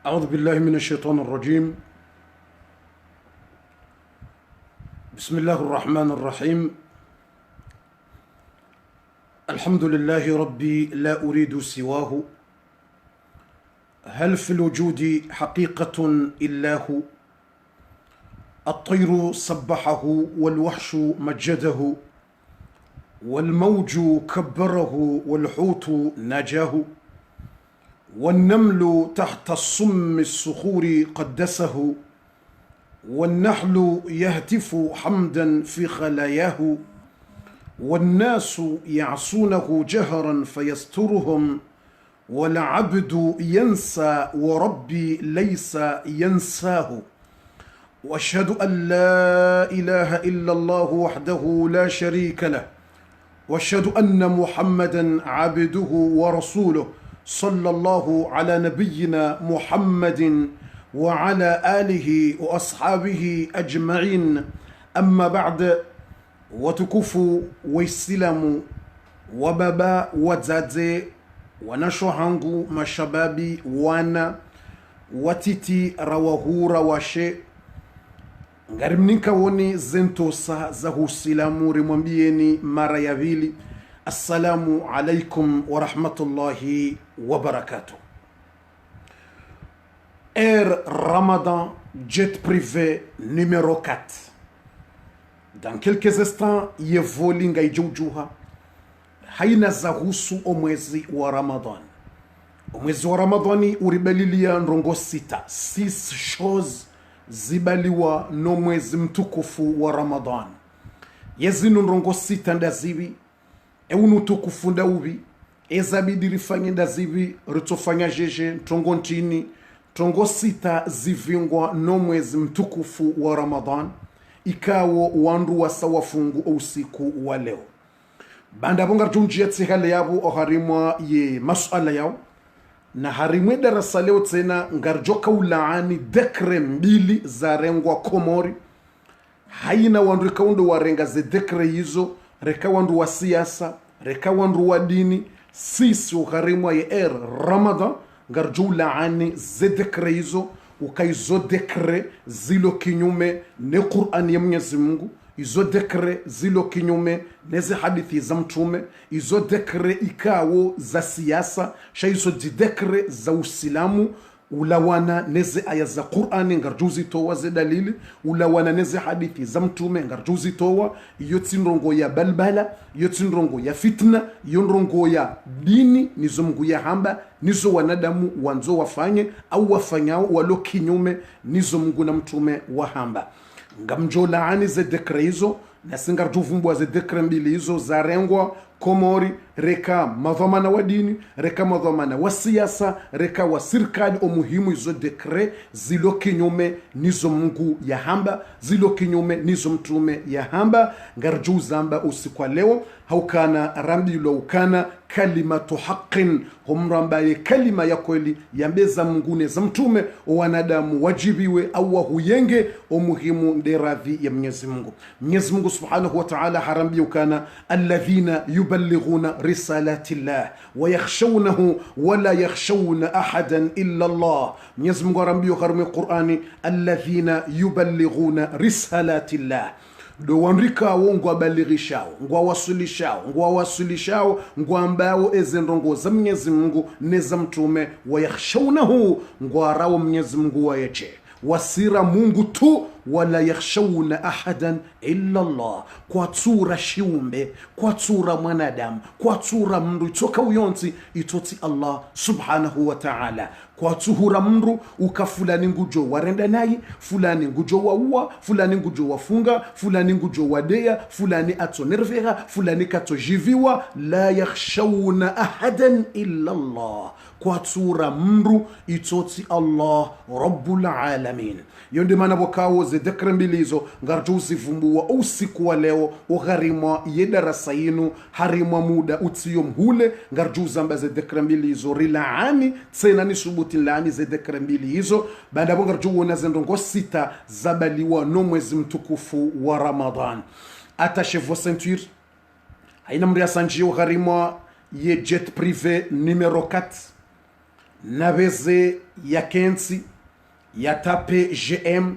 أعوذ بالله من الشيطان الرجيم. بسم الله الرحمن الرحيم. الحمد لله ربي لا أريد سواه. هل في الوجود حقيقة إلا هو؟ الطير سبحه والوحش مجده، والموج كبره والحوت نجاه، والنمل تحت الصم الصخور قدسه، والنحل يهتف حمدا في خلاياه، والناس يعصونه جهرا فيسترهم، والعبد ينسى وربي ليس ينساه. واشهد ان لا اله الا الله وحده لا شريك له، واشهد ان محمدا عبده ورسوله، صلى الله على نبينا محمد وعلى آله وأصحابه أجمعين. أما بعد، وتكفو ويسلم وبابا وزادزي ونشوهانغو mashababi wana watiti rawahura washe ngarimninka woni zentosa za husilamu rimwambieni mara ya vili assalamu alaikum wa rahmatullahi wa barakatuh. Air Ramadan, jet privé numéro 4. Dans quelques instants, yevoli ngaijujuha haina zahusu omwezi wa Ramadan. Omwezi wa Ramadani uribalilia nrongo sita. 6 choses zibaliwa no mwezi mtukufu wa Ramadan. Yezinu nrongo sita ndazivi eunu tukufu ndauvi ezabidi rifanye ndazivi ritofanya jeje ntongo ntini tongo sita zivingwa no mwezi mtukufu wa Ramadan, ikawo wandu wasawafungu usiku wa leo. Banda bonga tunjia tsihale yabo oharimwa ye masuala yao na harimwe darasa leo tena ngarjoka ulaani dekre mbili za rengwa Komori. Haina wandu kaundo warenga ze dekre hizo, reka wandu wa siasa, reka wandu wa dini. Sisi uharimwa ye Ramadan ngarjula ani zedekre hizo ukaizo dekre zilo kinyume ne Qur'an ya Mwenyezi Mungu, izo dekre zilo kinyume neze hadithi za mtume, izo dekre ikawo za siasa, shaizo dekre za Uislamu ulawana neze aya za Qur'ani ngarjuzi towa ze dalili, ulawana neze hadithi za mtume ngarjuzi towa. Iyo tsinrongo ya balbala, iyo tsinrongo ya fitna, iyo nrongo ya dini nizo Mungu ya hamba, nizo wanadamu wanzo wafanye au wafanyao walo kinyume nizo Mungu na mtume wa hamba. Ngamjola ani ze dekre hizo na singarjuvumbwa ze dekre mbili hizo za rengwa Komori, reka madhamana wa dini, reka madhamana wa siasa, reka wa sirkali umuhimu. Izo dekre zilo kinyume nizo Mungu ya hamba, zilo kinyume nizo mtume ya hamba. Ngarju zamba usikwa leo haukana rambi lo ukana kalimatu haqqin, humrambaye kalima ya kweli yambeza Mungu za mtume wanadamu wajibiwe au wahuyenge umuhimu nderadhi ya Mwenyezi Mungu. Mwenyezi Mungu subhanahu wa ta'ala harambi ukana alladhina yuballighuna risalati llah wa yakhshawnahu wa la yakhshawna ahadan illa Allah. Mwenyezi Mungu harambi ukarumi Qur'ani alladhina yuballighuna risalati llah, do wandrika wongo abalirishao ngwa wasulishao ngwa ambao ezendongo za Mwenyezi Mungu neza mtume, wa yakhshawnahu ngwa rawo Mwenyezi Mungu wa yeche wasira Mungu tu, wala yakhshawna ahadan illa Allah. Kwa tsura shiumbe, kwa tsura mwanadamu, kwa tsura mndu itoka uyonzi itoti Allah subhanahu wa ta'ala. Kwa tsuhura mndu ukafulani ngujo warenda nayi, fulani ngujo wa uwa, fulani ngujo wafunga, fulani ngujo wadeya, fulani atonervera, fulani katojiviwa. La yakhshawna ahadan illa Allah. Kwa tsura mndu itoti Allah rabbul alamin. Yonde mana bokawo ze dekre mbilizo ngarjuzi vumbuwa usiku wa leo ugharimwa yedarasa yinu harimwa muda utiyo mhule ngarjuza mba ze dekre mbilizo rilaani tsena ni subuti laani ze dekre mbili hizo. Baada bo ngarjuwa na zendongo sita zabaliwa no mwezi mtukufu wa Ramadan. Attaché vos ceintures, haina mria sanjio gharimwa ye jet privé numéro 4. nabeze ya kensi yatape GM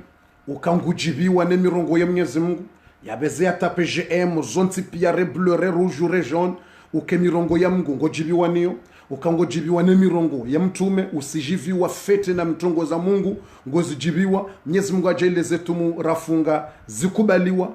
ukangujibiwa ne mirongo ya Mwenyezi Mungu yabeze yatape GM zonti pia bleu rouge re jaune uke mirongo ya Mungu ngojibiwa niyo ukangojibiwa ne mirongo ya mtume usijiviwa fete na mtongo za Mungu ngozijibiwa. Mwenyezi Mungu ajeleze tumu rafunga zikubaliwa.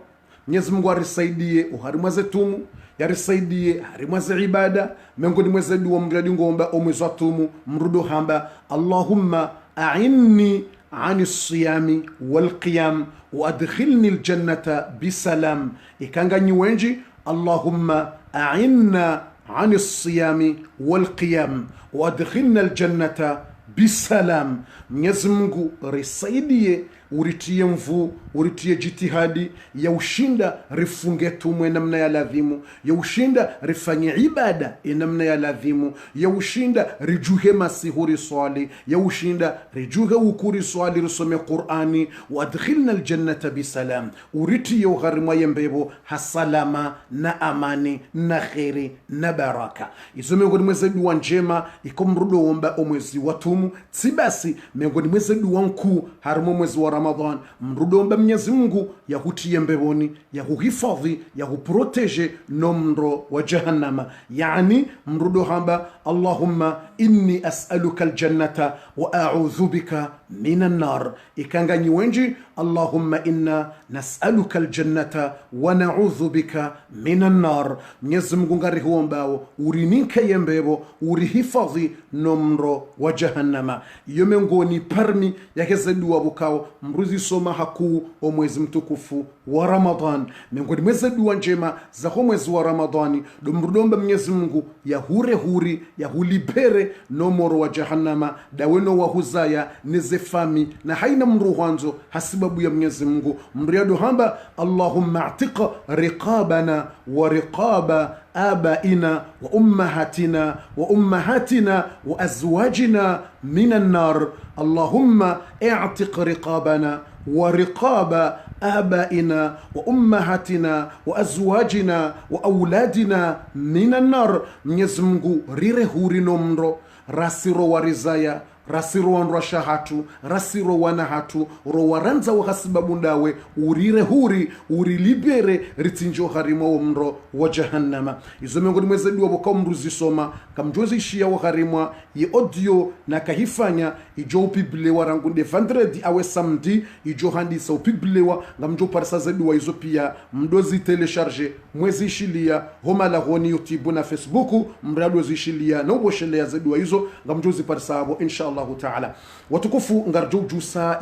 Mwenyezi Mungu arisaidie uharimwa zetumu yarisaidie harimwa ze ibada miongoni mweze dua mradi ngomba omwezi watumu mrudo hamba Allahumma a'inni عن الصيام والقيام وأدخلني الجنة بسلام. إكانغاني وينجي اللهم أعنا عن الصيام والقيام وأدخلنا الجنة بسلام. Mwenyezi Mungu risaidie uritie mvu uritie jitihadi ya ushinda rifunge tumwe namna ya ladhimu ya ushinda rifanye ibada namna ya ladhimu ya ushinda rijuhe masihuri swali ya ushinda rijuhe ukuri swali risome Qur'ani wa adkhilna aljannata bisalam uritie ugharimwa yembebo hasalama na amani na khairi na baraka. Izo miongoni mweze dua njema ikomrudo omba omwezi watumu tsibasi miongoni mweze dua nkuu harimo mwezi wa Ramadhan mrudomba Mwenyezi Mungu ya hutie mbeboni ya huhifadhi ya huproteje nomro wa jahannama. Yani mrudo hamba Allahumma inni as'aluka aljannata wa a'udhu bika minan nar. Ikanganyi wenji Allahumma inna nas'aluka aljannata wa na'udhu bika minan nar. Mwenyezi Mungu ngari huombao urininka yembebo urihifadhi nomro wa jahannama. Iyo miongoni parmi yakeze dua bukao mruzi soma haku o mwezi mtukufu wa Ramadhan. Miongoni mweze dua njema za mwezi wa Ramadhani domrudomba Mwenyezi Mungu ya hure huri ya hulibere nomoro wa jahannama daweno wa huzaya nezefami na haina mruhanzo hasibabu ya Mwenyezi Mungu mriado hamba Allahumma atiqa riqabana wa riqaba آبائنا وأمهاتنا وأمهاتنا وأزواجنا من النار. اللهم اعتق رقابنا ورقاب آبائنا وأمهاتنا وأزواجنا وأولادنا من النار. Mwenyezi Mungu rire huri nomro rasiro warizaya rasiro wanrwa shahatu rasiro wanahatu ro waranza wa hasibabu ndawe urire huri urilibere ritinjo harimo mro wa jahannama. Izo miongoni mweze dua boka mruzi soma kamjozi ishia wa harimwa ye audio na kahifanya ijo upibilewa rangunde vendredi awe samedi ijo handisa upibilewa ngamjo parsa za dua izo pia mdozi telecharge mwezi ishilia homa la honi YouTube na Facebook mrado zishilia na uboshelea za dua izo ngamjozi parsa abo inshallah ta'ala. Watukufu ngarjo jusa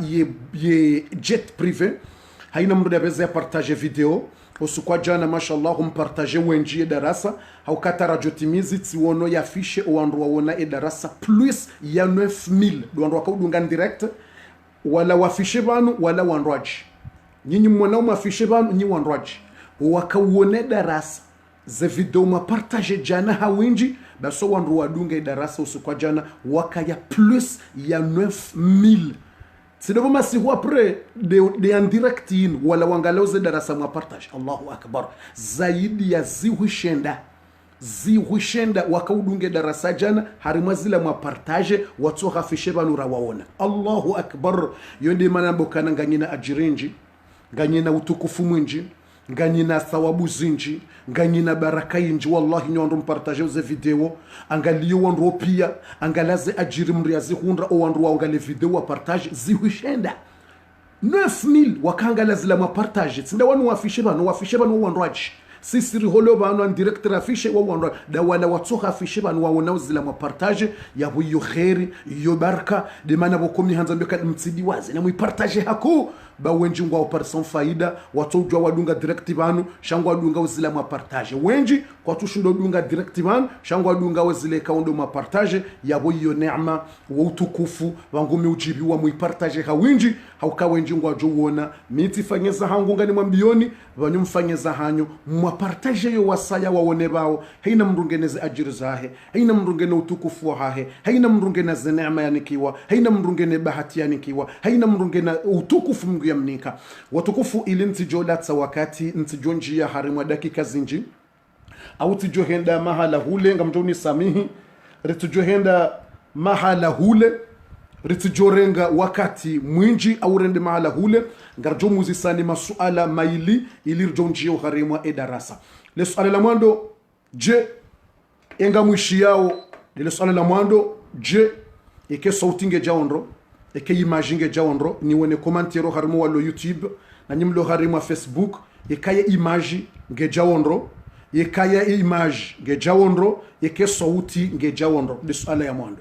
ye jet privé haina mrudo ya beze ya partage video usukwa jana mashallah umpartage wenjie darasa haukata radio timizi tsiwono ya fiche owandu wawona darasa plus ya 9000 dowandu wakaudunga direct wala wafishe banu wala wanrwaji nyinyi mwanao mafishe banu nyi wanrwaji wakauone darasa ze video mapartage jana hawinji baso wandu wadunga darasa usukwa jana wakaya plus ya 9000 sidobo masihu apre de en direct in wala wangalauze darasa mwa partage. Allahu akbar. Zaidi ya zihushenda wakaudunge darasa jana harimazila mwa partage watu hafishe banura waona. Allahu akbar. Yonde manambo kana nganyina ajirinji nganyina utukufu mwinji nganyina thawabu zinji nganyina baraka inji wallahi nyondo mpartage uze video angaliyo wandu pia angalaze ajiri mriazi hundra o wandu wangale video wa partage zihushenda 9000 wakangalaze la mwa partage tsinda wanu wafishe banu wandu aji sisi riholo banu an director afishe wa wandu da wala watsoha afishe banu waona uzila mwa partage ya buyo khairi yo baraka de mana bokomi hanza mbeka mtsidi wazi na mu partage hako ba wenji ngwa operation faida watojwa wadunga direct banu shangwa wadunga uzila mwa partage wenji kwa tushindo dunga direct banu shangwa wadunga uzile kaundo mwa partage yabo iyo neema wa utukufu wangumi ujibi wa mu partage hawinji hauka wenji ngwa jowona miti fanyeza hangu ngani mwambioni banyu mfanyeza hanyo mwa partage yo wasaya waone bao haina mrungeneze ajiri zahe haina mrungene utukufu wahe haina mrungene neema yanikiwa haina mrungene bahati yanikiwa haina mrungene utukufu ya mnika. Watukufu ili ntijolatsa wakati ntijonji ya harimwa dakika zinji au tijohenda mahala hule ngamjoni samihi ritujohenda mahala hule ritijorenga wakati mwinji au rende mahala hule ngarjo muzisani masuala maili ili rjonjio harimwa darasa. Le suala la mwando je enga mwishi yao le suala la mwando je eke sauti nge jaondro eke image nge jaondro ni wene komantero harimo walo YouTube na nyimlo harimo Facebook ekaye image nge jaondro ekaye image nge jaondro eke sauti nge jaondro le suala ya mwando.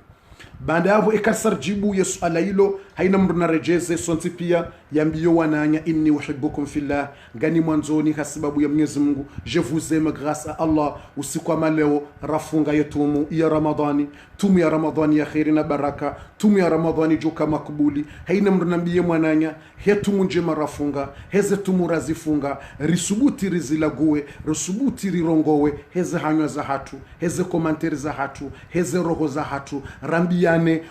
Baada hapo ikasar jibu ya suala hilo haina mtu narejeze sonti pia yambio wananya inni uhibbukum fillah gani mwanzoni kwa sababu ya Mwenyezi Mungu. Je vous aime grâce à Allah. Usiku wa leo rafunga yetumu ya Ramadhani, tumu ya Ramadhani ya khairi na baraka, tumu ya Ramadhani joka makubuli. Haina mtu nambie mwananya hetumu njema rafunga heze tumu razifunga risubuti rizilague risubuti rirongowe heze hanywa za hatu heze komanteri za hatu heze roho za hatu rambiane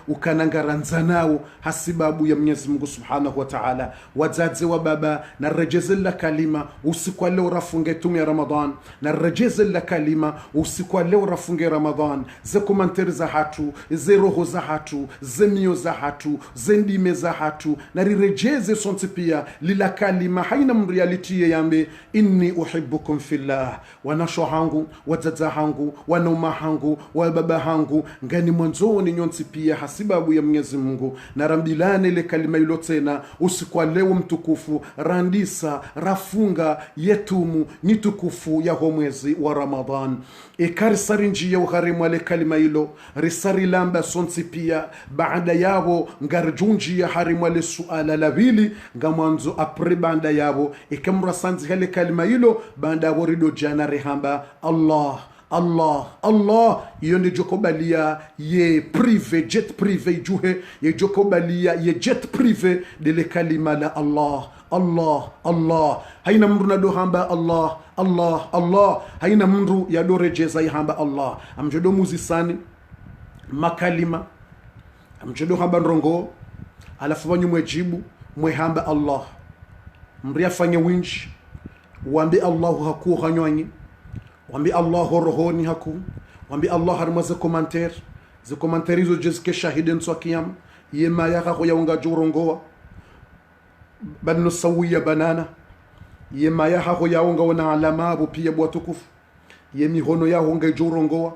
ukanangaranzanao hasibabu ya Mwenyezi Mungu Subhanahu wa Ta'ala. Wazazi wa baba na rejeze la kalima usiku leo rafunge tumu ya Ramadhan na rejeze la kalima usiku leo rafunge Ramadhan ze komanteri za hatu ze roho za hatu ze mio za hatu ze ndime za hatu na rirejeze sonti pia lila kalima haina mreality yambe inni uhibbukum fillah. Wanasho hangu wazaza hangu wanauma hangu wababa hangu ngani mwanzoni nyonti pia hasibabu ya Mwenyezi Mungu na rambilane ile kalima ilo tena usiku leo mtukufu randisa rafunga yetumu ni tukufu ya mwezi wa Ramadhan. Ikarisari njia ugharimu ile kalima ilo risari lamba sonti pia baada yao ngarjunji ya harimu ile suala la vili ngamanzo apre banda yabo ikamra sanzi hele kalima hilo banda worido jana rehamba Allah Allah Allah yonde jokobalia ye privé jet privé juhe ye jokobalia ye jet privé de le kalima la Allah Allah Allah haina mru na do hamba Allah Allah Allah haina mru ya do rejeza ya hamba Allah amjodo muzisani makalima amjodo hamba ndrongo alafu wanyu mwejibu mwehamba Allah mria fanya winch wambi Allahu haku hanywanyi wambi Allahu rohoni haku wambi Allah harmaze commentaire ze commentaire hizo jeske shahiden so kiyam yema yaka ko yaunga jurongoa banu sawiya banana yema yaka ko yaunga wana alama abo pia bwa tukufu yemi hono ya honga jurongoa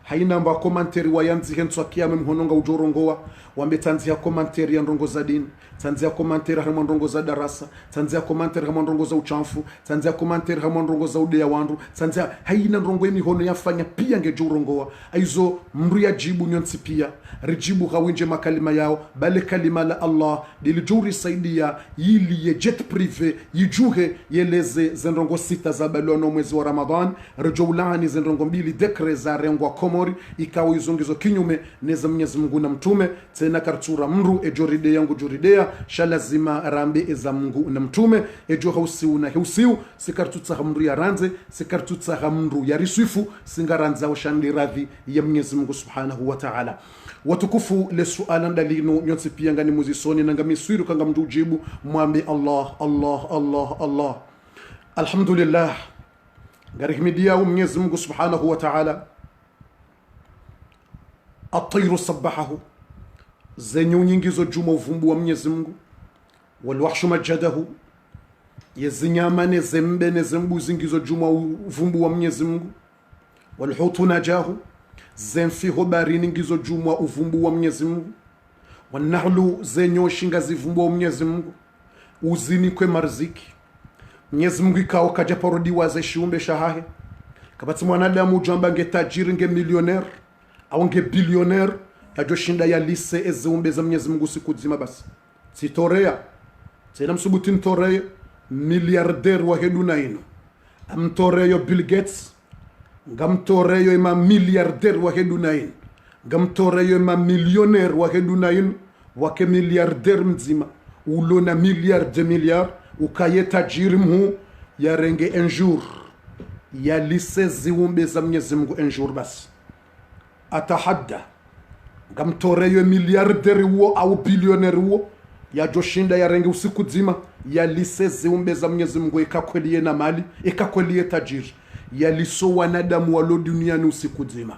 haina mba komanteri wa yanzi henso akiyame mhononga ujorongoa wambe tanzia komanteri ya ndongo za dini tanzia komanteri hama ndongo za darasa tanzia komanteri hama ndongo za uchanfu tanzia komanteri hama ndongo za ude ya wandu tanzia haina ndongo yemi hono yafanya pia nge jorongoa aizo mru ya jibu nyonsi pia rijibu gawinje makalima yao bale kalima la Allah dilijuri saidia yili ye jet privé yijuhe yeleze zendongo sita za balono mwezi wa Ramadhan rejowlani zendongo mbili dekre za rengwa komori ikawa izongizo kinyume neza Mwenyezi Mungu na mtume tena kartura mru ejoride yangu joridea shalazima rambe eza Mungu na mtume ejo hausiu na hausiu sikartutsa mru ya ranze sikartutsa mru ya riswifu singaranza ushandi radhi ya Mwenyezi Mungu Subhanahu wa Ta'ala. Watukufu le suala ndalino nyonsi pia ngani muzisoni na ngamiswiru kanga mdujibu mwambi Allah Allah Allah Allah alhamdulillah ngarihimidia Mwenyezi Mungu Subhanahu wa Ta'ala. Atayru sabahahu zenyu nyingizo juma uvumbu wa Mwenyezi Mungu walwahshu majadahu yezinyamane zembe ne zembu zingizo juma uvumbu wa Mwenyezi Mungu walhutu najahu zemfi hobarini ngizo juma uvumbu wa Mwenyezi Mungu wanahlu zenyo shinga zivumbu wa Mwenyezi Mungu uzini kwe marziki Mwenyezi Mungu ikao kaja parodiwa za shiumbe shahahe kabati mwanadamu jamba nge tajiri nge millionaire au nge billionaire yajoshinda ya lise ezumbe za Mwenyezi Mungu siku nzima basi sitorea tena msubuti ntorea milliardaire wa heduna ino amtoreyo Bill Gates ngamtoreyo ima milliardaire wa heduna ino ngamtoreyo ima millionaire wa heduna ino wake milliardaire mzima ulona milliard de milliard ukaye tajiri mhu ya renge un jour ya lise ziumbe za Mwenyezi Mungu un jour basi atahadda ngamtoreyo milliardaire wo au billionaire wo ya joshinda ya renge usiku nzima ya lise ziumbe za Mwenyezi Mungu ikakwelie na mali ikakwelie tajiri ya liso wanadamu walo duniani usiku nzima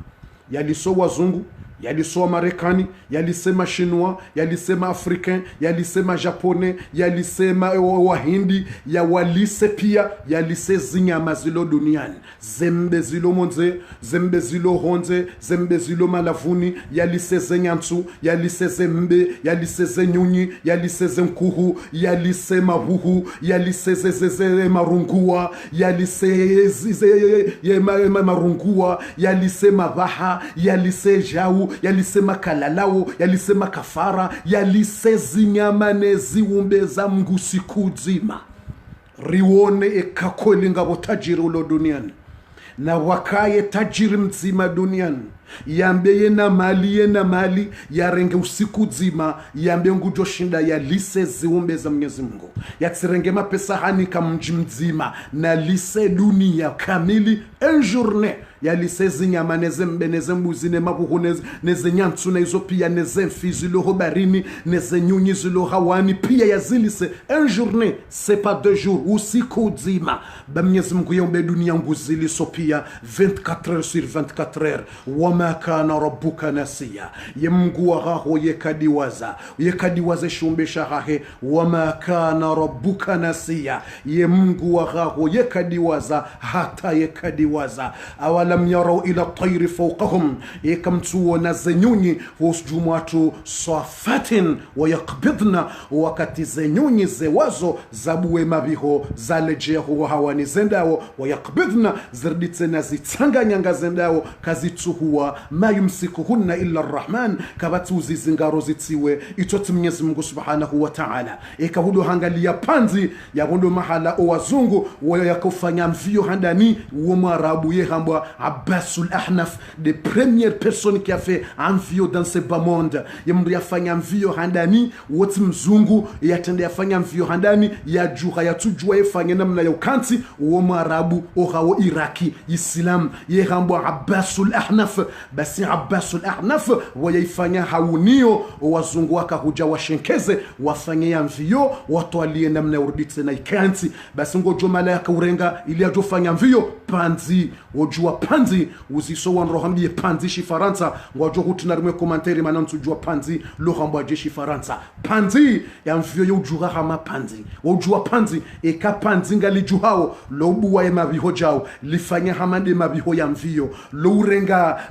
ya liso wazungu yalisema Marekani, yalisema Chinois, yalisema Africain, yalisema Japonais, yalisema Wahindi, ya walise pia yalise zinyama zilo duniani, zembe zilo monze, zembe zilo honze, zembe zilo malavuni, yalise zenyantu, yalise zembe, yalise zenyunyi, yalise zenkuhu, yalise mahuhu, yalise zezeze marungua, yalise marungua, yalise mabaha, yalise jau, yalisema kalalao, yalisema kafara, yalise zinyama neziumbe za Mungu siku nzima. Riwone ekakweli ngabo tajiri ulo duniani, na wakaye tajiri mzima duniani, yambeye na mali yarenge usiku nzima, yambe ngujo shinda yalise ziumbe za Mwenyezi Mungu, yatsirenge mapesa hanika mji mzima na lise dunia kamili en journée, yalise zinyama nezembe nezembuzi nemabuhu nezenyantu na izo pia nezemfi zilo hobarini nezenyunyi zilo hawani pia yazilise en journée, c'est pas 2 jours, usiku nzima ba Mwenyezi Mungu yaumbe dunia nguziliso pia 24 heures sur 24 heures. Wama kana rabbuka nasiya, ye Mungu wagaho yekadiwaza shumbe shahahe. Wama kana rabbuka nasiya, ye Mungu wagaho yekadiwaza hata yekadiwaza. Awalam yarau ila tayri fawqahum, yekamtuona zenyunyi husjumatu safatin wa yakbidna, wakati zenyunyi zewazo zabuwe mabiho zalejeho hawani zendao, wa yakbidna zirditse na zitsanganyanga zendao kazituhuwa ma yumsikuhunna illa arrahman, kabatuzi zingaro zitiwe itoti Mwenyezi Mungu subhanahu wa ta'ala. Ekahudu hangalia panzi ya hundo mahala o wazungu yakufanya mvio handani uo mwarabu yehambwa Abbasul Ahnaf, des premières personnes qui a fait un mvio dans ce bas monde. Yamdu yafanya mvio handani woti mzungu yatende yafanya mvio handani ya juha ya tujua yafanya namna ya ukanti uo mwarabu ohawo Iraki Islam yehambwa Abbasul Ahnaf. Basi Abbasul Ahnaf wayifanya haunio wazungu wakahuja washenkeze wafanye ya mvio watoalie namna ya urditse na ikanti. Basi ngojo malaika urenga ili ajofanya mvio panzi wajua panzi uziso wanrohambie panzi shifaransa ngojo hutinarime komanteri manantu jua panzi lohambo ajeshi faransa panzi ya mvio yujua hama panzi wajua panzi eka panzi ngali juhao lobuwa ya mabiho jao lifanya hamande mabiho ya mvio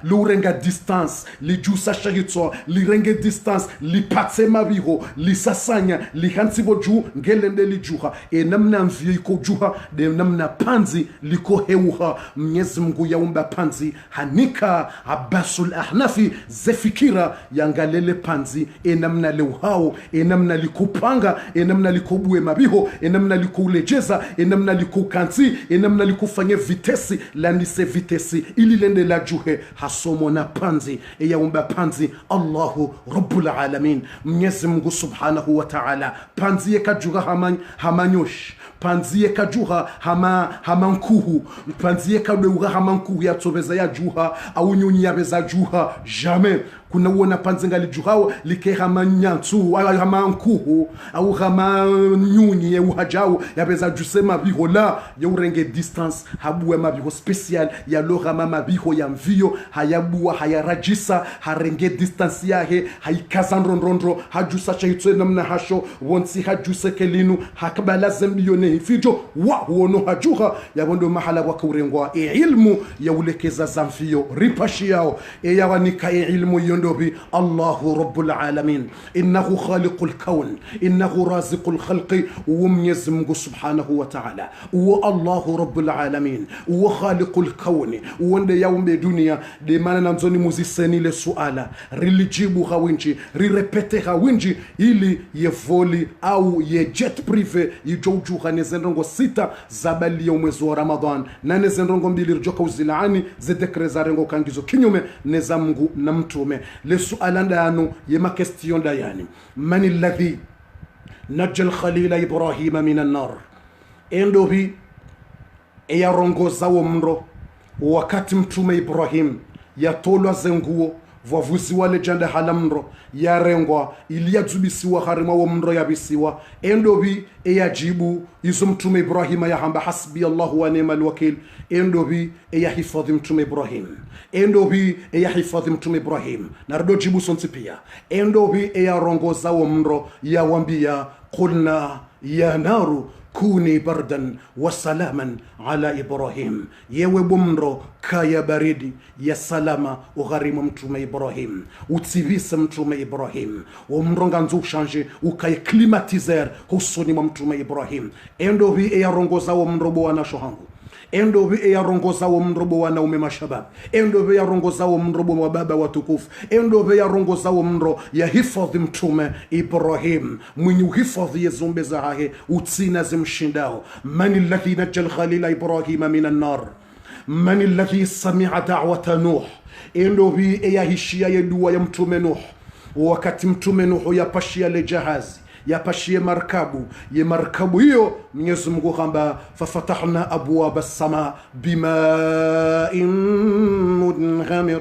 lurenga distance lijusa shagitso lirenge distance lipatse mabiho lisasanya lihansibo juu ngelende lijuha namna mvio iko juha de namna panzi liko heuha. Mwenyezi Mungu yaumba panzi hanika Abbasul Ahnafi zefikira yangalele panzi namna leuhao namna likupanga namna likubuwe mabiho namna likulejeza namna likukanzi namna likufanye vitesi landise vitesi ili lende la juhe hasomo na panzi yaumba panzi Allahu Rabbul Alamin. Mwenyezi Mungu subhanahu wa ta'ala panzi yekajuha hamanyosh, panzi yekajuha hamankuhu, panzi yekadeuha hamankuhu ya tsobeza ya juha au nyunyi ya beza juha jamais. Kuna uona panzi ngali juhao like hamanyantu hamankuhu au hamanyunyi ya uhajao ya beza jusema bihola ya urenge distance habuwe mabiho special ya lora mabiho ya mvio hayabuwa hayarajisa harenge distance yahe haikazandrondro hajusa chaitwe namna hasho wonsi hajuse kelinu hakabala zembiyone hifijo wa huono hajuha ya wondo mahala wakurengwa ilmu ya ulekeza zamfio ripashi yao ya wanika ilmu يندوبي الله رب العالمين إنه خالق الكون إنه رازق الخلق وميزمه سبحانه وتعالى والله رب العالمين وخالق الكون وند يوم بدنيا دي مانا نمزوني مزيساني لسؤالا ريليجيبو غاوينجي ريريبيتي غاوينجي ili yevoli au ye jet privé yijoujuha nezenrongo 6 zabali ya mwezi wa Ramadhan na nezenrongo 2 rjoka uzilaani zedekre za rengo kangizo kinyume neza Mungu na mtume. Le suala ndano yema question dayani man alladhi najal khalila Ibrahim min an-nar, endobi eyarongoza wo mro wakati mtume Ibrahim yatolwa zenguo vavusiwa lejanda halamro yarengwa iliyadzubisiwa harima wa mro yabisiwa endobi eyajibu izo mtume Ibrahima yahamba hasbi Allahu wa ni'mal wakil endobi eyahifadhi mtume Ibrahim endobi eyahifadhi mtume Ibrahim nardo jibu sonti pia endobi eyarongoza wa mro yawambia qulna ya naru kuni bardan wa salaman ala Ibrahim yewe bumro kaya baridi ya salama ugharimu mtume Ibrahim utsivisa mtume Ibrahim umronga nzu change ukay climatiser husuni mtume Ibrahim endobi eyarongoza wa mrobo wana shohangu endobi eyarongoza wa mrobo wana ume mashabab endobi eyarongoza wa mrobo wa baba watukufu endobi eyarongoza wa mro ya hifadhi mtume Ibrahim mwenye uhifadhi yezombe zahahe utsina zimshindao mani alladhi najjal khalila Ibrahima minan nar mani alladhi sami'a da'wata Nuh endobi eyahishia yedua ya mtume Nuh wakati mtume Nuh yapashia le jahazi yapashie markabu ye markabu hiyo Mwenyezi Mungu kwamba fafatahna abwaba as-sama bima'in munhamir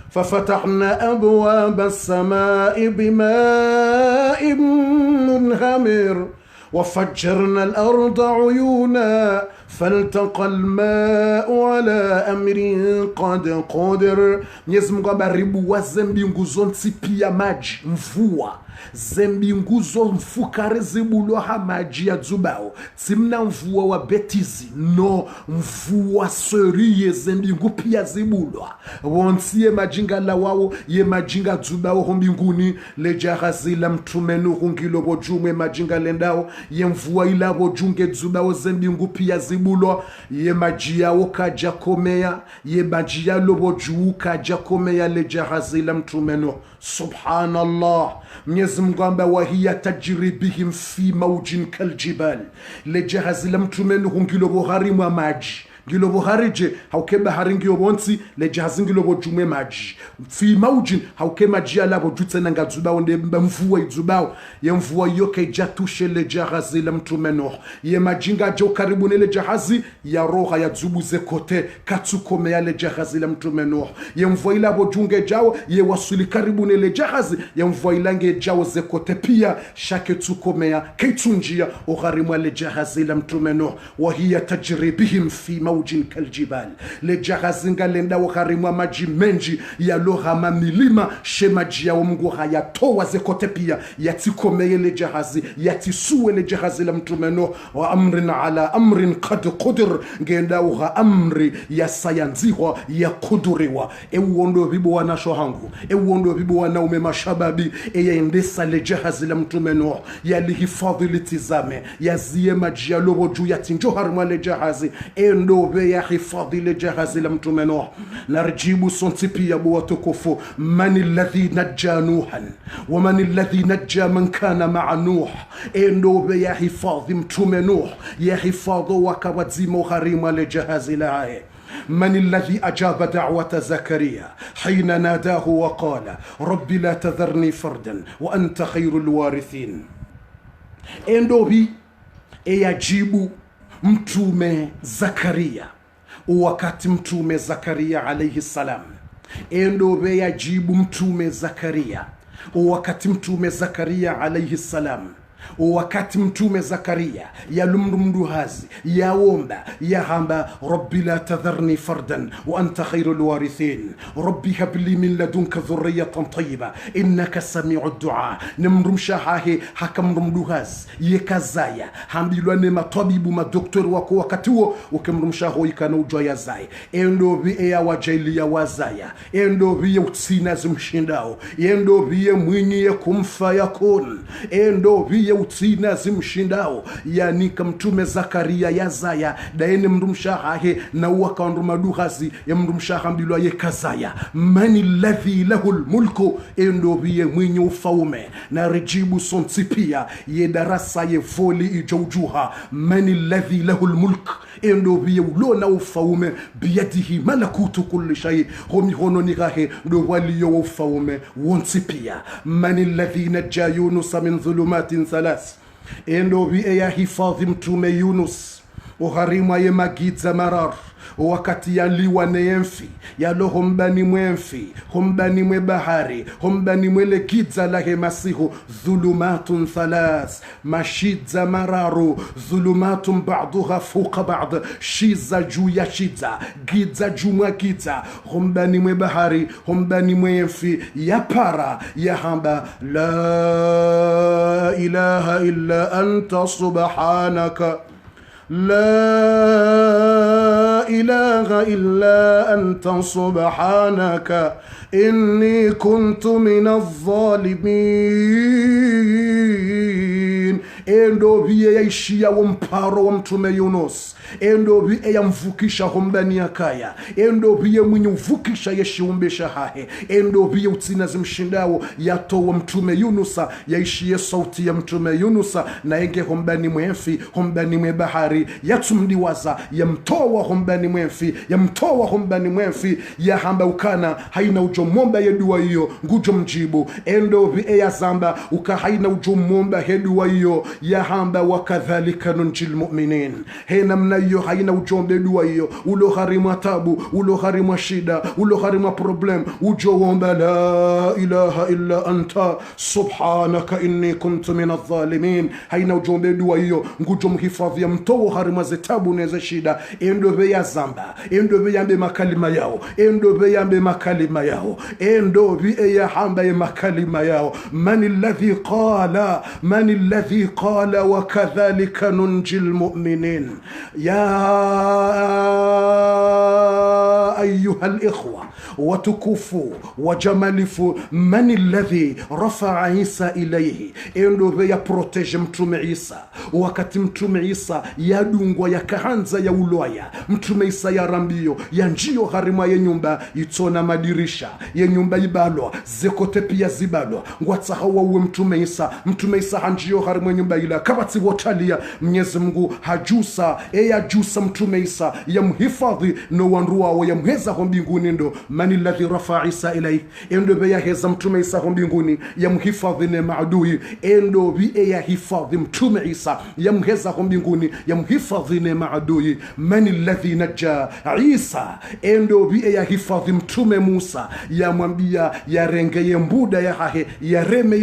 fafatahna abwaba as-sama bima'in munhamir وفجرنا الأرض عيونا فالتقى الماء على أمر قد قدر Mwenyezi Mungu abaribu wa zembingu zonti pia maji mvua zembingu zo mfukare zibulo ha maji ya dzubao simna mvua wa betizi no mvua seriye zembingu pia zibulo wonsie majinga la wao ye majinga dzubao hombinguni le jahazi la mtume Nuhu ngilobo jumwe majinga lendao ye mvua ilabo junge dzubao zembingu pia zibulo ye maji yao kaja komea ye maji ya lobo juu kaja komea le jahazi la mtume Nuhu subhanallah Mwenyezi Mungu amba wahiya tajri bihim fi mawjin kaljibal le jahazi la mtume Nuhu ngilobo harimu maji ngilobo harije hauke bahari ngiyobonsi le jahazi ngilobo jume maji fi mawjin hauke maji alabo jutsena ngadzubao nde mvua idzubao ye mvua yoke jatushe le jahazi la mtume Nuh ye majinga jo karibu le jahazi ya roha ya dzubuze kote katsuko ya le jahazi la mtume Nuh ye mvua ilabo junge jao ye wasuli karibu le jahazi ye mvua ilange jao ze kote pia shake tsukomea kaitunjia ugharimu le jahazi la mtume Nuh wa hiya tajri bihim fi mawjin kaljibal le jahazi ngalenda ugharimu maji menji ya lohama milima shemaji ya Mungu hayatoa zekote pia yatikomeye le jahazi yatisue le jahazi la mtume Nuh wa amrin ala amrin qad qudir ngenda uha amri ya sayanziwa ya kuduriwa uondo bibu wana shohangu uondo bibu wana ume mashababi yaendesa le jahazi la mtume Nuh yalihifadhi litizame yazie maji ya lobo juu yatinjo harma le jahazi endo be ya hifadhi le jahazi la mtume Nuh narjibu sonti pia buwatukufu من الذي نجى نوحا ومن الذي نجى من كان مع نوح انو يا حفاظ متوم نوح يا حفاظ وكوزيم غريم لجهاز العاي من الذي أجاب دعوة زكريا حين ناداه وقال رب لا تذرني فردا وأنت خير الوارثين انو بي يجيب متوم زكريا وقت متوم زكريا عليه السلام endo be yajibu mtume Zakaria wakati mtume Zakaria alayhi salam wakati mtume Zakaria yalumrumdu hazi yaomba yahamba rabbi la tadharni fardan wa anta khairul warithin rabbi hab li min ladunka dhurriyatan tayyiba innaka sami'ud du'a nimrumshahahe hakamrumdu hazi yekazaya hambilwa ne matabibu madoktori wako wakati huo ukimrumshaho ikana ujwa yazai endo bi ya wajili ya wazaya endo bi utsina zimshindao endo bi mwinyi kumfa yakun endo bi utsina zimshindao yani kamtume Zakaria yazaya daene mrumshahahe na wakandruma duhazi ya mrumshaha mbilwa yekazaya mani alladhi lahul mulku endo bi mwinyi ufaume na rejibu sontipia ye darasa ye foli ijojuha mani alladhi lahul mulk endo bi ulona ufaume biyadihi malakutu kulli shay hono nikahe ndo waliyo ufaume wontipia mani alladhi najja Yunus min dhulumatin thalas endo bi ya hifadhi mtume Yunus uharima ye magiza marar wakati yaliwa neyemfi yalo hombani mwemfi hombani mwe bahari hombani mwele giza lahe masihu dhulumatun thalas mashidza mararu dhulumatun ba'duha fuqa ba'd shiza juu ya shiza giza jumwa giza hombani mwe bahari hombani mwemfi ya para ya hamba la ilaha illa anta subhanaka لا إله إلا أنت سبحانك إني كنت من الظالمين. Endo biye yaishia wamparo wa mtume Yunus, endo biye yamvukisha hombani ya kaya, endo biye mwenye uvukisha yeshiumbesha hahe, endo biye utina zimshindao yato wa mtume Yunusa yaishie sauti ya mtume Yunusa na enge hombani mwemfi hombani mwe bahari yatumdiwaza yamtoa hombani mwemfi yamtoa hombani mwemfi ya hamba ukana haina ujomomba yedua hiyo ngujo mjibu endo biye ya zamba uka haina ujomomba hedua hiyo ya hamba wakadhalika nunjil mu'minin. Hena mnayo haina ujombe dua hiyo ulo harimu tabu ulo harimu shida ulo harimu problem ujo womba la ilaha illa anta subhanaka inni kuntu minadh dhalimin. Haina ujombe dua hiyo ngujo mhifadhi ya mtowo harimu zetabu neze shida endo be ya zamba endo be yambe makalima yao endo be yambe makalima yao endo be ya hamba ya makalima yao man alladhi قال وكذلك ننجي المؤمنين. يا أيها الإخوة وتكفوا وجمالفوا من الذي رفع عيسى إليه إنه بيا بروتيج متوم عيسى وكت متوم عيسى يدونغوا يكهانزا يولويا متوم عيسى يرامبيو ينجيو harima yenyumba itona madirisha yenyumba ibalwa zekote pia zibalwa ngwatsa hawa uwe mtume Isa hanjio harima nyumba ila kabati wotalia Mwenyezi Mungu hajusa jusa mtume Isa ya mhifadhi no wanruwa wa ya mheza ho mbinguni ndo mani alladhi rafa Isa ilay endo be ya heza mtume Isa ho mbinguni ya mhifadhi ne maadui endo bi ya hifadhi mtume Isa ya mheza ho mbinguni ya mhifadhi ne maadui mani alladhi najja Isa endo bi ya hifadhi mtume Musa ya mwambia ya rengeye mbuda ya hahe ya reme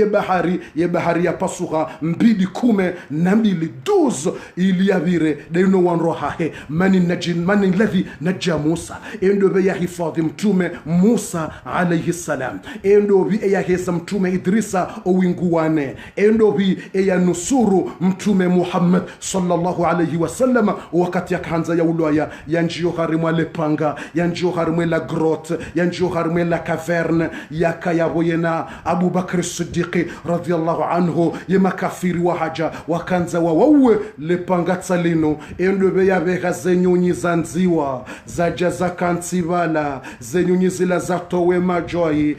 ye bahari ya pasuha mbidi kume na mbili duzo ili ya vire deino wanro hahe mani alladhi najja Musa endo be ya hifadhi mtume Musa alayhi salam endo bi ya hesa mtume Idrisa owinguwane endo bi ya nusuru mtume Muhammad sallallahu alayhi wasallam wakati yakanza ya ulwaya yanjio harimwa lepanga yanjio harimwa la grotte yanjio harimwa la caverne yakayaboyena Abu Bakr as-Siddiq radiyallahu anhu yemakafiri wa haja wakanza wawe lepanga tsalino endo be ya beka zenyunyi zanziwa za jaza kantsibala zenyunyi zila zatowe majoi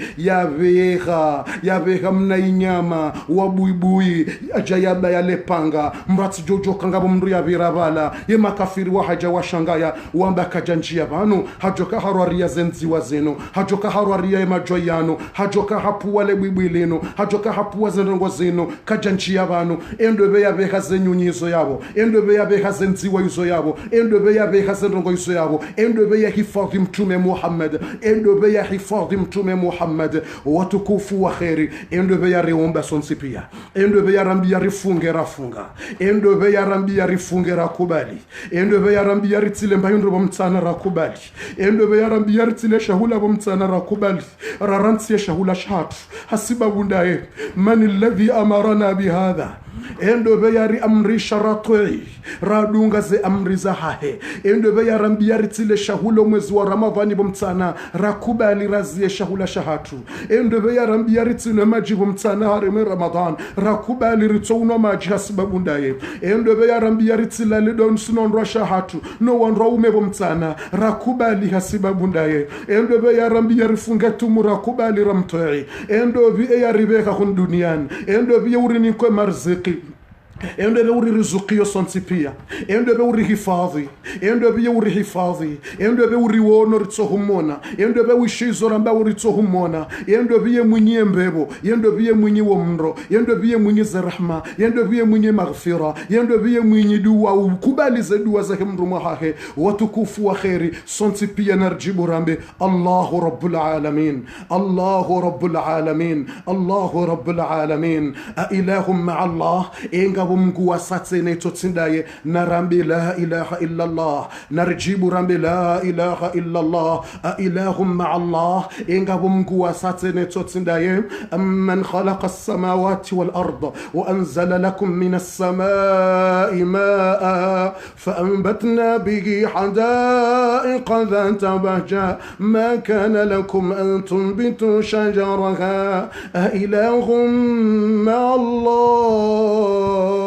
ya beka mna inyama wabuibui ajayaba ya lepanga mbatsi jojo kangabo mndu ya birabala yemakafiri wa haja washangaya wamba kajanjia banu hajoka harwaria zenziwa zeno hajoka harwaria majoi yano hajoka hapu wale buibwileno hajoka hapu wazenrongo zeno kajanjia banu endo be ya beka zenyunyizo yabo endo be ya beka zenziwa yuzo yabo endo be ya beka zenrongo yuzo yabo endo be ya hifadhi mtume Muhammad endo be ya hifadhi mtume Muhammad watukufu wa khairi endo be ya reomba sonsipia endo be ya rambia rifunge rafunga endo be ya rambia rifunge rakubali endo be ya rambia ritile mbayundo bomtsana rakubali endo be ya rambia ritile shahula bomtsana rakubali rarantsi shahula shatu hasiba bundaye man alladhi amarana bihadha endo be yari amri sharatwi radunga ze amri za hahe endo be yarambia ritile shahulo mwezi wa Ramadhani bomtsana rakubali razie shahula shahatu endo be yarambia ritile maji bomtsana harime Ramadan rakubali ritsouna maji hasibabu ndaye endo be yarambia ritile lidon sunon shahatu no wanro ume bomtsana rakubali hasibabu ndaye endo be yarambia rifungetu murakubali ramtoi endo be yaribeka hun duniani endo be urini kwa marziki endo be uri rizukio sontipia endo be uri hifadhi endo be uri hifadhi endo be uri wono ritsohumona endo be wishizo ramba uri tsohumona endo be mwinyi mbebo endo be mwinyi womro endo be mwinyi zarahma endo be mwinyi maghfira endo be mwinyi dua ukubalize dua za himru mahahe watukufu wa khairi sontipia narjibu rambe Allahu rabbul alamin Allahu rabbul alamin Allahu rabbul alamin a ilahum ma Allah enga Mungu wasatsene totsindaye narambi la ilaha illa Allah narjibu rambi la ilaha illa Allah a ilahum ma Allah inga Mungu wasatsene totsindaye amman khalaqa as-samawati wal arda wa anzala lakum min as-samai ma'a fa anbatna bihi hadaiqa dhata bahja ma kana lakum an tunbitu shajaraha a ilahum ma Allah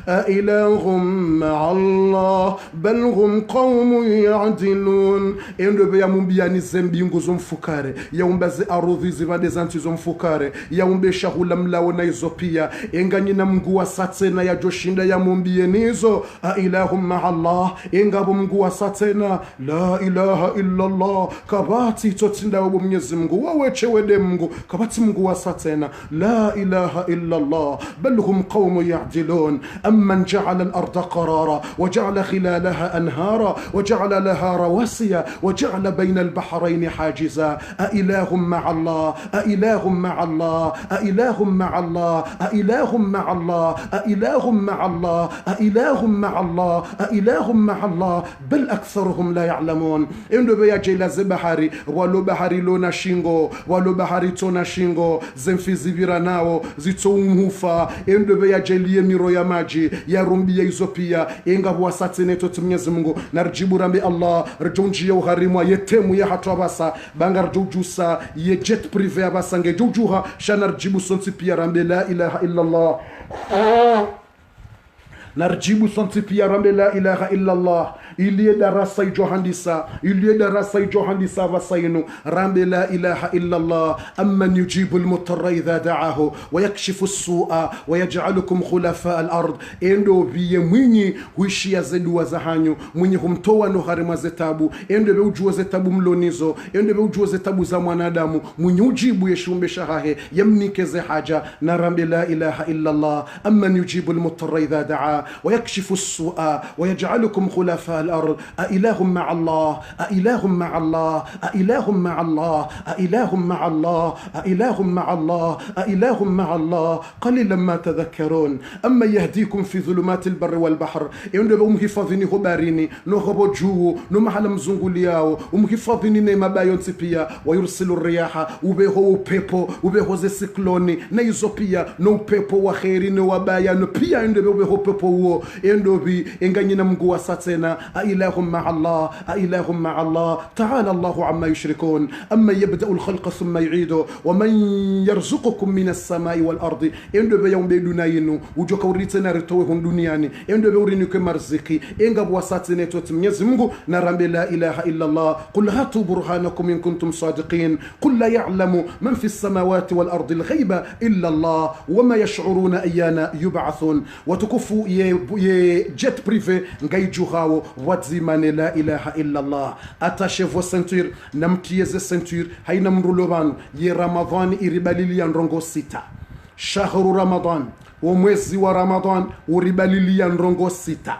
أإله مع الله بل هم قوم يعدلون endo be yamumbiani zembi nguzom fukare yaumbaze arudhi zivande zanti zom fukare yaumbe shahula mlao na izopia enganye na mngu wa satena ya joshinda yamumbie nizo ailahum ma Allah engabo mngu wa satena la ilaha illa Allah kabati totinda wa Mwenyezi Mungu wawechewede Mungu kabati mngu wa satena la ilaha illa Allah bal hum qawm ya'dilun amman ja'ala al-ardha qarara wa ja'ala khilalaha anhara wa ja'ala laha rawasiya وجعل بين البحرين حاجزا أإله مع الله أإله مع الله أإله مع الله أإله مع الله أإله مع الله أإله مع الله أإله مع الله بل أكثرهم لا يعلمون إنه بيجي لزبحري ولو بحري لونا شينغو ولو بحري تونا شينغو زنفي زبيراناو زيتوموفا إنه بيجي ليميرو يا ماجي يا رمبي يزوبيا إنغا بواساتيني توتميز منغو نرجيبو رمبي الله رجونجي harimwa yetemu ya hatu abasa bangar jujusa ye jet privé abasa nge jujuha shanar jibu sonti pia rambe la ilaha illa Allah narjibu sonti pia rambe la ilaha illa Allah iliye darasa johandisa vasainu rambe la ilaha illa Allah amman yujibu al-mutarra idha da'ahu wa yakshifu as-su'a wa yaj'alukum khulafa al-ard endo biye mwinyi huishia zedua za hanyu mwinyi humtoa no harima zetabu endo be ujua zetabu mlonizo endo be ujua zetabu za mwanadamu mwinyi ujibu yeshumbe shahahe yamnikeze haja na rambe la ilaha illa Allah amman yujibu al-mutarra idha da'a wa yakshifu as-su'a wa yaj'alukum khulafa الأرض أإله مع الله أإله مع الله أإله مع الله أإله مع الله أإله مع الله أإله مع الله قليلا ما تذكرون أما يهديكم في ظلمات البر والبحر يندب مهفظني هباريني نهبو جو نمحل مزنغولياو ومهفظني نيما بايون سبيا ويرسل الرياح وبيهو بيبو وبيهو زي سيكلوني نيزوبيا نو بيبو وخيري نو بايا نبيا يندب بيهو بيبو يندب إنغانينا مغوا ساتنا أإله مع الله أإله مع الله تعالى الله عما يشركون أما يبدأ الخلق ثم يعيده ومن يرزقكم من السماء والأرض إندو بيوم بيدوناينو وجوك وريتنا رتوهن دنياني إندو بيورينك مرزقي إنغا بواساتنا توتميزمغو نرمي لا إله إلا الله قل هاتوا برهانكم إن كنتم صادقين قل لا يعلم من في السماوات والأرض الغيب إلا الله وما يشعرون أيانا يبعثون وتكفوا جت بريفي نغاي جوغاو wadzimane la ilaha illa Allah attachez vos ceintures namtieze ceinture haina mrulobanu ye Ramadhan iribalili ya ndrongo sita shahru Ramadan wa mwezi wa Ramadan uribalili ya ndrongo sita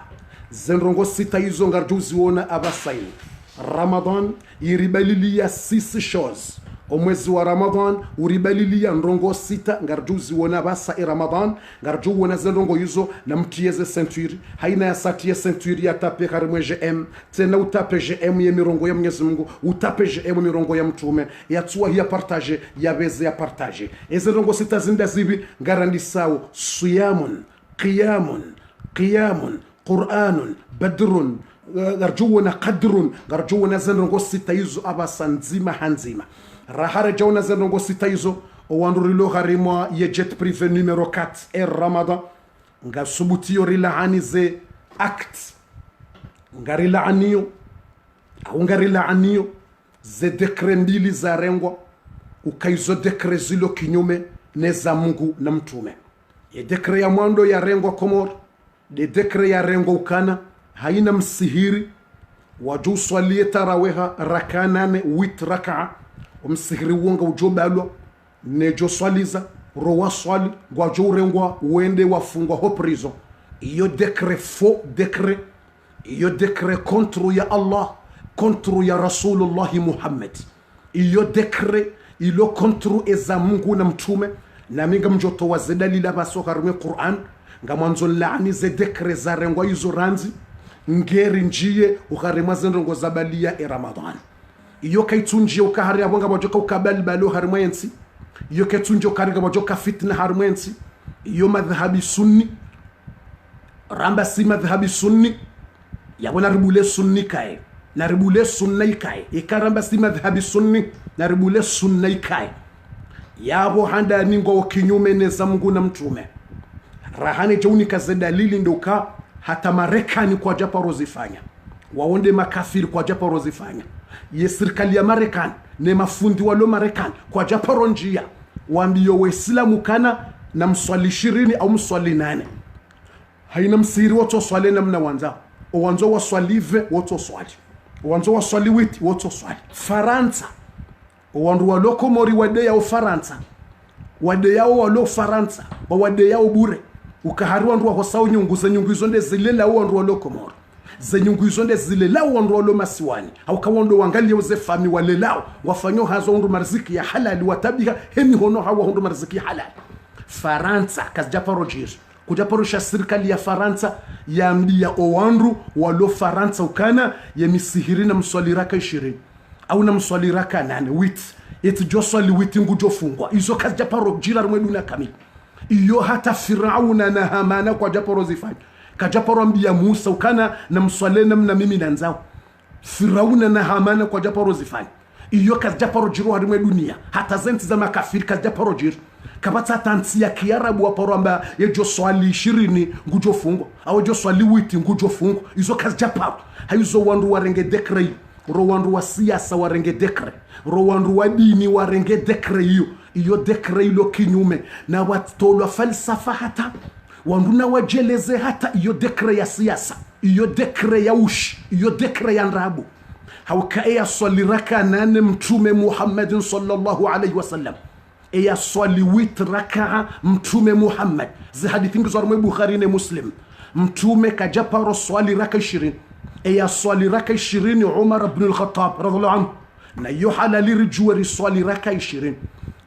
zendrongo sita hizo ngarjuzi wona abasaini Ramadan iribalili ya 6 choses omwezi wa Ramadan uribalili ya ndrongo sita ngarjuzi wona basa Ramadan ngarju wona zendongo hizo na mtieze ceinture haina ya sati ya ceinture ya tape harimwe GM tena utape GM ya mirongo ya Mwenyezi Mungu utape GM mirongo ya mtume ya tuwa ya partage ya beze ya partage ezendongo sita zinda zibi ngarandi sawo siyamun qiyamun Qur'anun badrun ngarjuwona qadrun ngarjuwona zendongo sita hizo abasa nzima hanzima rahara jawna zendongo sita hizo owandurilo harimwa ye jet privé numéro 4 Ramadan nga subutiyo rilaanize act ngarilaaniyo au ngarilaaniyo ze dekre mbili za rengwa ukaizo dekre zilo kinyume neza Mungu na mtume ye dekre ya mwando ya rengwa Komoro de dekre ya rengo ukana haina msihiri waju swalie taraweha rakanane wit raka umsihiri wonga ujobalwa nejo swaliza rowa swali gwajo rengwa wende wafungwa ho prison iyo dekre faux dekre iyo dekre contre ya Allah contre ya Rasulullah Muhammad iyo dekre ilo contre eza Mungu na mtume na minga mjoto wa zedalila basoka rume Qur'an ngamanzo laani ze dekre za rengwa izo ranzi ngeri njiye ukharema zenrongo zabalia Ramadan iyo kaitunjie ukahari abonga bajoka ukabali balo harmwensi iyo kaitunjie ukariga bajoka fitna harmwensi iyo madhhabi sunni ramba si madhhabi sunni yabona ribule sunni kai na ribule sunni kai ikaramba si madhhabi sunni na ribule sunni kai yabo handa ningo kinyume neza Mungu na mtume rahani jauni kaze dalili ndoka hata Marekani kwa japa rozifanya waonde makafiri kwa japa rozifanya ye serikali ya Marekani ne mafundi walo Marekani kwa japa ronjia waambio waislamu kana na mswali 20 au mswali 8 haina msiri wote swali namna wanza uwanzo wa swalive wote swali uwanzo wa swali witi wote swali Faransa uwandu wa lokomori wade ya Faransa wade yao walo Faransa ba wade yao bure ukaharwa ndu wa sawu nyungu za nyungu izonde zilela uwandu wa lokomori za nyungu izonde zilela uwandu wa lo masiwani au kawondo wangali yoze fami walelao wafanyo hazo undu marziki ya halali watabika hemi hono hawa undu marziki halali Faransa kazjapa Roger kujaporosha serikali ya Faransa ya mbia owandu walo Faransa ukana ya misihiri na mswali raka 20 au na mswali raka 8 wit eti jo swali witi ngujo fungwa izo kazjaparo jirar mweduna kamili iyo hata Firauna na Hamana kwa japoro zifanya kajaporo mbia Musa ukana na mswalena mna mimi na nzao Firauna na Hamana kwa japoro zifanya iyo kazjaparo jiru harimwe dunia hata zenti za makafiri kazjaparo jiru kabata tansi ya Kiarabu waporo amba yejo swali 20 ngujo fungwa au jo swali witi ngujo fungwa izo kazjaparo haizo wandu warenge dekre ro wandu wa siasa warenge dekre ro wandu wa dini warenge dekre iyo dekre ilo kinyume na watolwa falsafa hata wandu na wajeleze hata iyo dekre ya siasa iyo dekre ya ushi iyo dekre ya nrabu hawaka swali raka 8 mtume Muhammad sallallahu alaihi wasallam swali wit raka mtume Muhammad zi hadithi ngizo armwe Bukhari na Muslim mtume kajapa swali raka 20 swali raka 20 Umar ibn al-Khattab radhiallahu anhu na yo halali rijwari swali raka 20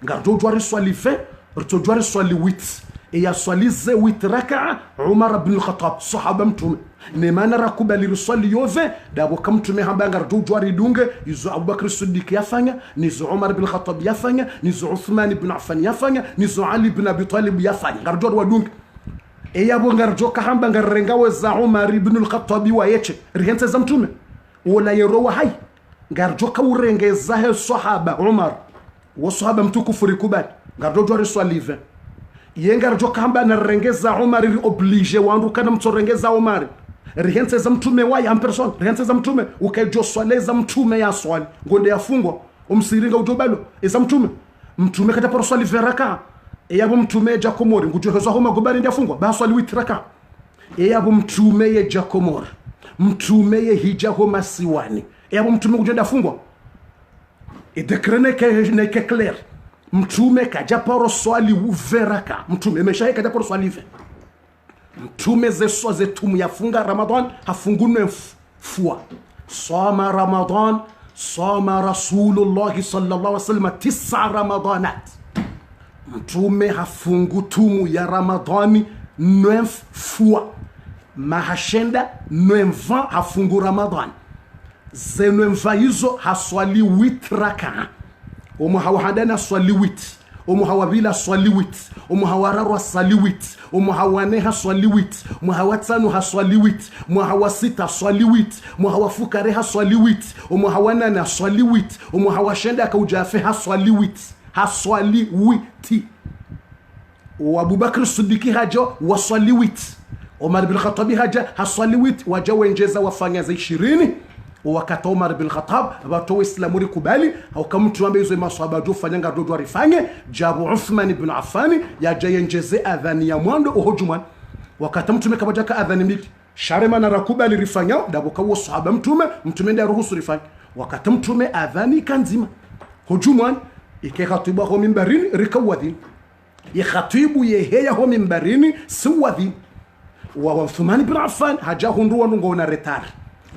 ngardo jwari swali fe rtojwari swali wit swali ze wit raka Umar ibn al-Khattab sahaba mtume ne mana rakubali swali yove dabo kamtume hamba ngardo jwari dunge izo Abubakar Siddiq yafanya nizo Umar ibn al-Khattab yafanya nizo Uthman ibn Affan yafanya nizo Ali ibn Abi Talib yafanya ngardo wadunge yabo ngarjo kahamba ngarengawe za Umar ibn al-Khattab wa yeche rihenze za mtume wala yerowa hai ngarjo ka urengeza he sahaba Umar wa sahaba mtukufu rikubali ngarjo jwari swalive yengarjo kahamba na rengeza Umar ri oblige wandu kana mtorengeza Umar rihenze za mtume wa ya person rihenze za mtume ukajo swaleza mtume ya swali ngonde yafungwa umsiringa ujobalo za mtume kata por swali veraka yabo mtume Jakomori ngujohezwa homa gobari ndafungwa baswali witraka yabo mtume ye Jakomori mtume ye hija homa siwani yabo mtume kujenda fungwa idekrene ke clair mtume kajaporo swali uveraka mtume meshaye kajaporo swali ve mtume ze tumu yafunga Ramadan hafungunwe fua sama Ramadan sama Rasulullah sallallahu alaihi wasallam 9 Ramadanat mtume hafungu tumu ya Ramadhani 9 fois mahashenda 9 hafungu Ramadhan ze 9 hizo haswali 8 raka umuhawahadana swali 8 umuhawabila swali 8 umuhawararwa swali 8 umuhawaneha swali 8 umuhawatanu haswali 8 umuhawasita swali 8 umuhawafukare haswali 8 umuhawanana swali 8 umuhawashenda kaujafe haswali 8 haswali witi wa Abubakar Siddiq hajo waswali witi Umar ibn Khattab haja haswali witi waja wenjeza wafanya za 20 wakati Umar ibn Khattab watu waislamu rikubali au kama mtu ambaye hizo maswahaba jofanya ngadodo rifanye jabu Uthman ibn Affan yaja yenjeze adhani ya mwando uhujuma wakati mtume kabajaka adhani mbili sharema na rakuba alirifanya daboka wa sahaba mtume ndio ruhusu rifanya wakati mtume adhani kanzima hujumwan ike khatibu ho mimbarini rikawadhi ya khatibu yeheya ho mimbarini suwadhi wa Uthman ibn Affan hajahu nduwa ngona retard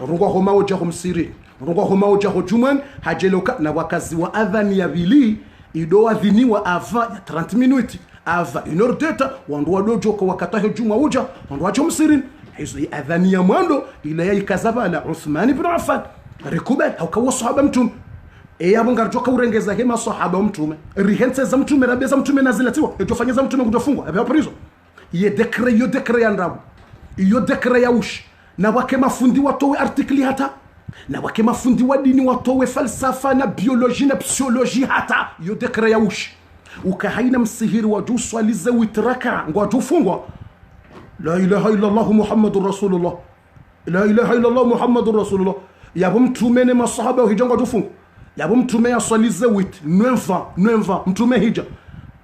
rungo ho maoja ho msiri rungo ho maoja ho jumwan hajeloka na wakazi wa adhani ya bili ido adhiniwa ava ya 30 minutes ava inordeta wandu wadojo kwa wakataho juma uja wandu wacho msirin hizo adhani ya mwando ila yaikazaba la Uthman ibn Affan rikuba au kwa sahaba mtume yabonga joka urengeza hema sahaba mtume rihense za mtume rabeza mtume nazilatiwa etofanyeza mtume kutofungwa abe hapo ye dekre ya ndabu iyo dekre ya ushi na wake mafundi watowe artikli hata na wake mafundi wa dini watowe falsafa na biology na psikoloji hata iyo dekre ya ushi ukahaina msihiri wa juu swalize witraka ngwa tufungwa la ilaha illa Allah Muhammadur Rasulullah la ilaha illa Allah Muhammadur Rasulullah yabo mtume ne masahaba hijanga tufungwa yabo mtume ya swalize wit 9 mtume hija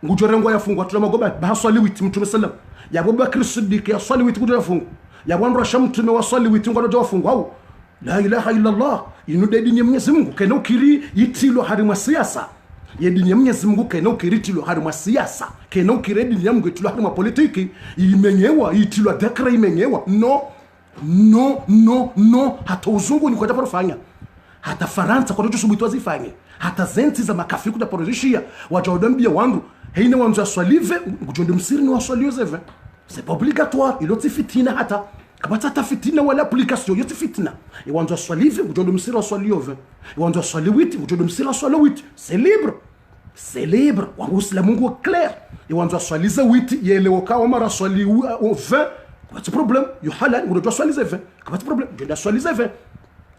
ngujorengwa yafungwa tulamagoba bahaswali wit mtume sallam yabo Bakr Siddiq ya swali wit ngujora yafungwa yabo Rasha mtume wa swali wit ngojora yafungwa au la ilaha illa Allah inude dini ya Mwenyezi Mungu kena ukiri yitilo harima siasa ya dini ya Mwenyezi Mungu kena ukiri tilo harima siasa kena ukiri dini ya Mungu tilo harima politiki imenyewa yitilo dekra imenyewa no hata uzungu ni kwa tafanya hata Faransa kwa tusubuitwa zifanye hata zenti za makafiri kuda porojishia wajaodambia wandu heine wanzu aswalive ngujonde msiri ni waswaliozeve c'est pas obligatoire iloti fitina hata kabata hata fitina wala application yote fitina wanzu aswalive ngujonde msiri waswaliove wanzu aswaliwiti ngujonde msiri waswaliwiti c'est libre wa Uislamu Mungu clair wanzu aswalize witi yelewo kawa mara swali 20 pas de problème yo halal ngujonde aswalize 20 pas de problème ngujonde aswalize 20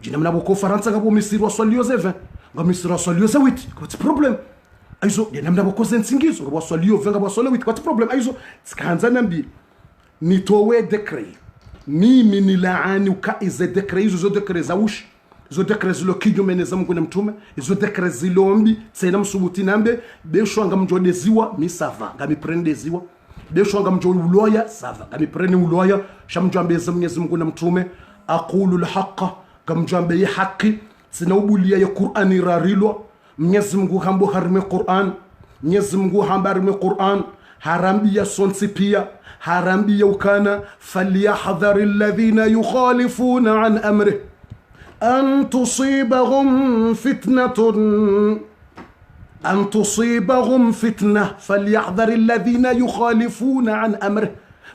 jina mnaboko Faransa ngabo misiri waswalioze 20 ngabo misiri waswalioze 8 pas de problème aizo jina mnaboko zensingizo ngabo waswalio 20 ngabo waswalio 8 pas de problème aizo tskanza nambi nitowe decret mimi nilaani ukaize decret izo decret za ushi izo decret zilo kinyumeneza Mungu na mtume izo decret zilombi tsena msubuti nambe besho ngamjodeziwa misava ngamiprendeziwa besho ngamjouloya sava ngamiprene uloya shamjambeza Mwenyezi Mungu na mtume aqulu alhaqa kamjambe ya haki sinaubulia ya Qur'ani rarilwa Mwenyezi Mungu hambo harime Qur'an Mwenyezi Mungu hambarime Qur'an harambia sonsi pia harambia ukana falyahdhari alladhina yukhalifuna an amri an tusibahum fitna falyahdhari alladhina yukhalifuna an amri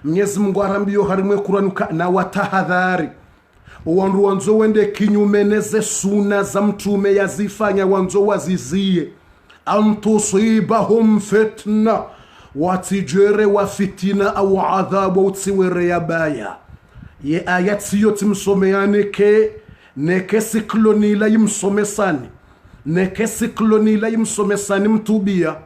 Mwenyezi Mungu harambia harime Qur'an na watahadhari wandu wanzo wende kinyumeneze suna za mtume yazifanya wanzo wazizie antusibahum fitna watijere wa fitina au adhabu utsiwere ya baya ye ayat siyo timsomeane ke neke siklonila yimsomesani neke siklonila yimsomesani mtubia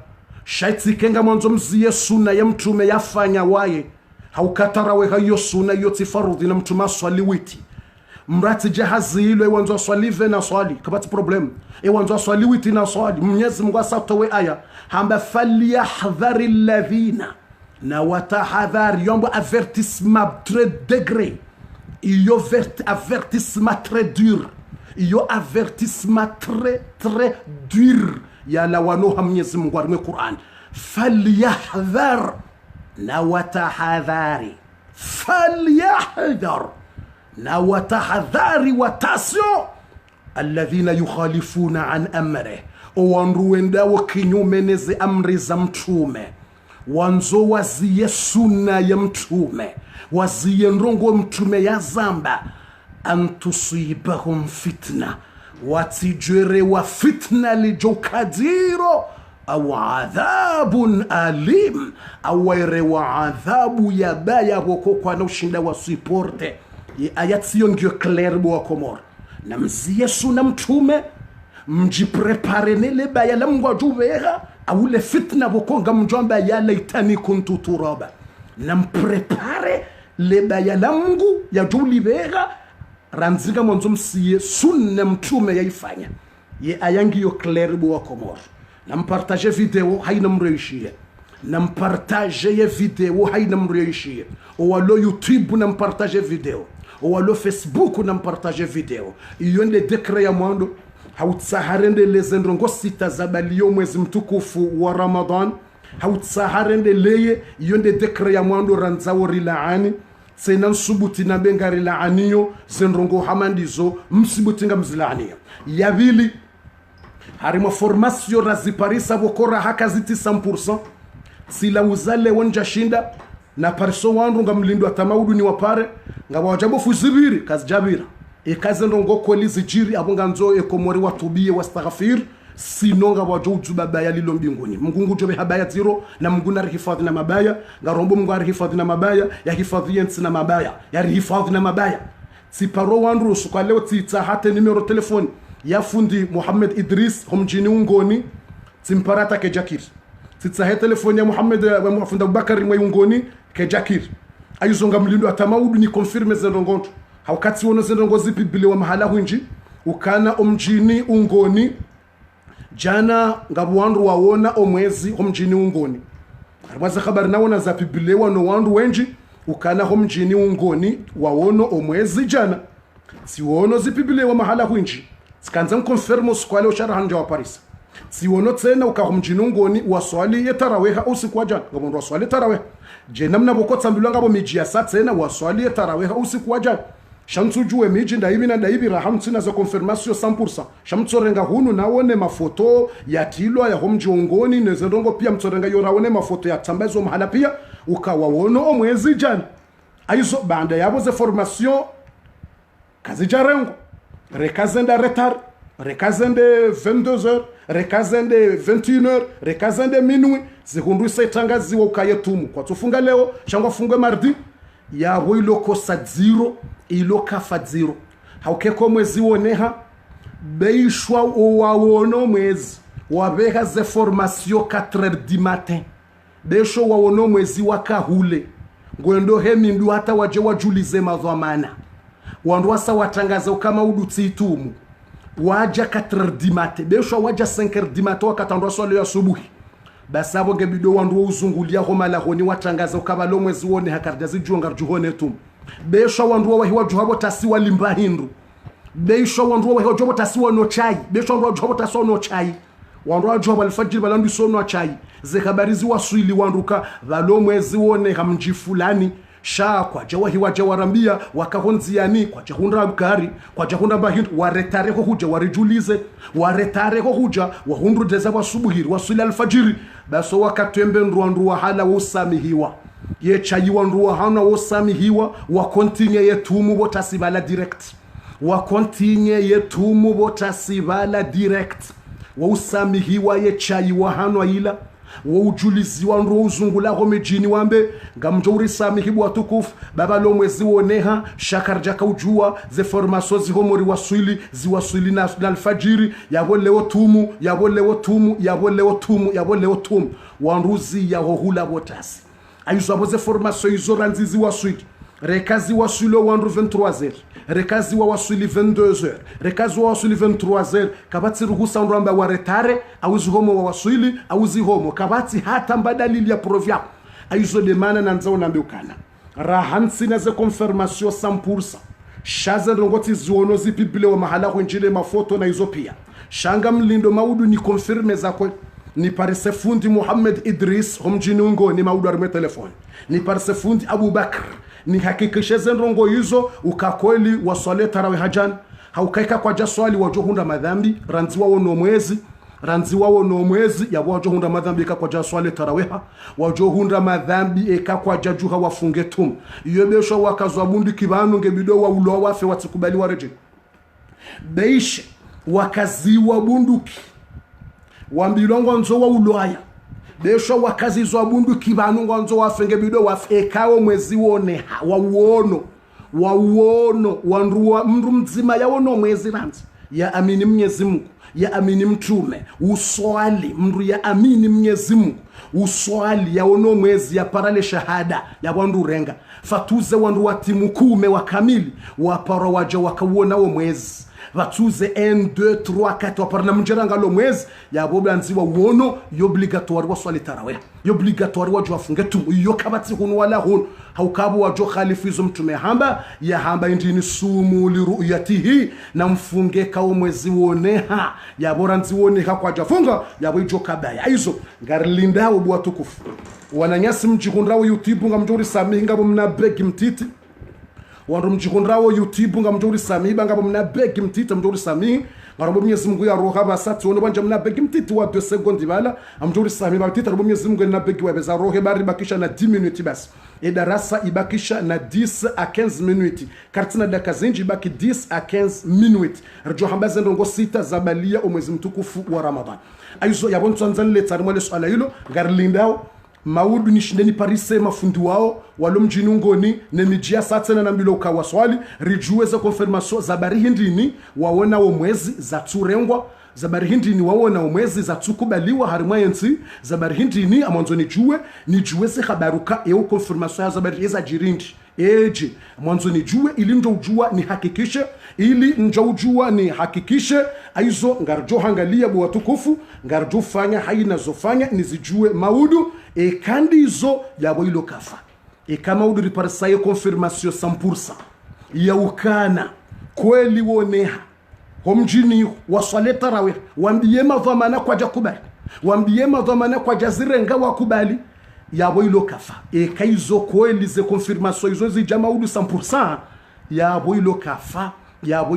shaiti kenga mwanzo mzie suna ya mtume yafanya waye haukatarawe hayo suna yoti farudhi na mtume swaliwiti mrati jahazi hilo ewanzo swalive na swali kabati problem ewanzo swaliwiti na swali Mwenyezi Mungu asatowe aya hamba falyahdhari alladhina na watahadhari yombo avertissement très degré iyo avertissement très dur iyo avertissement très dur ya la wanoha Mwenyezi Mungu arime Qur'an falyahdhar na watahadhari falyahdhar na watahadhari watasio alladhina yukhalifuna an amre wandu wendao kinyumeneze amri za mtume wanzo waziye sunna ya mtume waziye ndongo mtume ya zamba antusibahum fitna watijere wa fitna lijokadiro au adhabun alim au wa adhabu ya baya wako kwa na ushinda wa supporte ayat siyo ngio clair bo Komor na mziye suna mtume mjiprepare nele baya la Mungu ajuvera au le fitna bokonga mjomba ya laitani kuntu turaba na mprepare le baya la Mungu ya julivera ranzinga mwanzo msiye sunna mtume yaifanya ye ayangi yo clair bo Komor na mpartage video haina mreishie na mpartage ye video haina mrioishie owalo YouTube na mpartage video owalo Facebook na mpartage video iyo nde dekre ya mwando hautsaharende lezendrongo sita zabalio mwezi mtukufu wa Ramadan hautsaharende leye iyo nde dekre ya mwando ranzao rilaani sena nsubuti na benga rilaaniyo zendrongo hamandizo msibuti nga mzilaaniyo yabili harimo formation raziparisa bokora hakaziti 100% sila uzale wonja shinda na parso wandu nga mlindo atamaudu ni wapare nga wajabo fuzibiri kazijabira ekaze ndongo kweli zijiri abunga nzo ekomori watubie wastaghfir sinonga wajo ujubabaya lilo mbinguni mungu jobe habaya zero na mungu na hifadhi na mabaya nga rombo mungu ari hifadhi na mabaya ya hifadhi yensi na mabaya ya hifadhi na mabaya siparo wandu sukaleo tita hate numero telefoni ya fundi Muhammad Idris homjini ungoni timparata ke Jakir titsahe telefoni ya Muhammad wa fundi Abubakar mwe ungoni ke Jakir ayuzonga mlindo atamaudu ni confirme zendongonto haukati wono zendongo zipi bile wa mahala hunji ukana omjini ungoni jana ngabuwandu wawona omwezi homjini ungoni arwaza khabari nawona zapi bile wano wandu wenji ukana homjini ungoni wawono omwezi jana siwono zipi bile wa mahala hunji sikanza mkonfirmo skwale usharahanjo wa Paris siwono tena ukahumjini ungoni waswali yetaraweha usiku wa jana ngabondo waswali taraweha je namna bokotsa mbilwa ngabo miji ya saa tena waswali yetaraweha usiku wa jana shamtsu juwe miji ndaibi na ndaibi rahamtsina za confirmation 100% shamtsorenga hunu nawone mafoto ya tilwa ya homji ungoni nezendongo pia mtsorenga yorawone mafoto ya tambazo mahala pia ukawawono omwezi jana aizo banda yabo ze formation kazijarengo rekazenda retard rekazende 22h rekazende 21h rekazende minuit zihundu setangazi wa ukayetumu kwa tufunga leo shangwa fungwe mardi ya iloko sa 0 iloka fa 0 haukeko mwezi woneha beishwa wawono mwezi wabeha ze formation 4h du matin besho wawono mwezi wakahule ngwendo hemindu hata waje wajulize madhamana wandu wasa watangaza kama udutsi itumu waja 4h du matin besho waja 5h du matin wakatandwa swali ya subuhi basabo gebido wandu uzungulia homa la honi watangaza kama lo mwezi wone hakardazi juonga juhone tumu besho wandu wahiwa juhabo tasi walimba hindu besho wandu wahiwa juhabo tasi wano chai besho wandu juhabo tasi wano chai wandu juhabo alfajiri balandu sono chai zekabarizi waswili wanduka valo mwezi wone hamji fulani sha kwa jawahi wajawarambia wakahonziani kwa jahunda bukari kwa jahunda bahindu waretare ko huja warijulize waretare ko huja wahundu deza wasubuhiri wasuli alfajiri baso wakatembe ndwandu wahala usamihiwa ye chayi wandu wahana usamihiwa wa continue yetumu botasibala direct wa continue yetumu botasibala direct wa usamihiwa ye chayi wahana ila wa ujulizi wandu uzungula ho mejini wambe ngamjori samihibu watukufu baba lo mwezi woneha shakarja kaujua ze formation zihomori ziwaswili na alfajiri yabo tumu wanduzi ya hula botasi ayuzo abo ze formation izo ranzizi waswili rekazi wasulo wandu 23h rekazi wa wasuli 22h rekazi wa wasuli 23h kabati ruhusa ndamba wa retare auzi homo wa wasuli auzi homo kabati hata mbadalili ya provia aizo demana na nzao nambiukana rahansi na ze confirmation 100% shaza ndongoti ziono zipibile wa mahala kwenjile mafoto na izo pia shanga mlindo maudu ni confirme za kwe ni parse fundi Muhammad Idris homjini ungo ni maudu arme telefoni ni parse fundi Abubakar ni hakikishe zendrongo hizo ukakweli waswale tarawe hajan haukaika kwa jaswali wajohunda madhambi ranziwa wono mwezi ya wajohunda madhambi eka kwa jaswali taraweha wajohunda madhambi eka kwa jajuha wafunge tum yobesho wakazwa bundi kibanu ngebido wa ulo wafe watikubali wareje beishe wakaziwa bunduki wambilongo nzo wa uloaya besho wakazi zo bundu kibanu ngonzo wafenge bido wafekawo mwezi wone wauono wanduwa mndu mzima yawono mwezi ranzi ya amini Mwenyezi Mungu ya amini mtume uswali mndu ya amini Mwenyezi Mungu uswali yawono mwezi ya parale shahada ya wandu renga fatuze wandu watimukume wa kamili wapara waja wakawona wo mwezi vatsuze 1 2 3 4 waparna mjeranga lo mwezi yabo banziwa wono yobligatoire wa swali tarawih yobligatoire wa jwafunge tu yo kabati hunu wala hunu haukabu wa jo khalifizo mtume hamba ya hamba indini sumu li ru'yatihi na mfunge kao mwezi woneha yabo ranzi woneha kwa jafunga yabo jo kabaya hizo ngarlinda ubwa tukufu wananyasi mjihundrawo YouTube ngamjuri sami ngabo mna begi mtiti wandu mjihundrawo YouTube ngamjuri sami ngabo mna begi mtiti mjuri sami ngaro Mwenyezi Mungu ya roha basati wono banja mna begi mtiti wa 2 sekondi bala amjuri sami batita Mwenyezi Mungu na begi wa beza rohe bari bakisha na 10 minutes basi darasa ibakisha na 10 a 15 minutes kartina dakika zinji ibaki 10 a 15 minutes rjo hambaze ndongo sita za balia mwezi mtukufu wa Ramadhan aizo yabon tsanzanle tsarmale swala hilo ngarlindao maudu nishindeni parise mafundi wao walo mjinungoni nemijia satena na mbilo ukawa swali rijuweza konfirmasyon zabari hindini wawona wa mwezi za turengwa zabari hindini wawona wa mwezi za tukubaliwa harimwa yensi zabari hindini amonzo nijuweze khabaruka eo konfirmasyon ya zabari yeza jirindi eje mwanzo nijue ili njo ujua ni hakikishe ili njo ujua ni hakikishe aizo ngarjo hangalia bwa tukufu ngarjo fanya haina zofanya nizijue maudu kandizo yabo ilo kafa kama udu riparsaye confirmation 100% ya ukana kweli woneha homjini waswale tarawih wambie madhamana kwa jakubali wambie madhamana kwa jazirenga wakubali yabo ilo kafa kaizo kweli ze confirmation izo zijama udu 100% yabo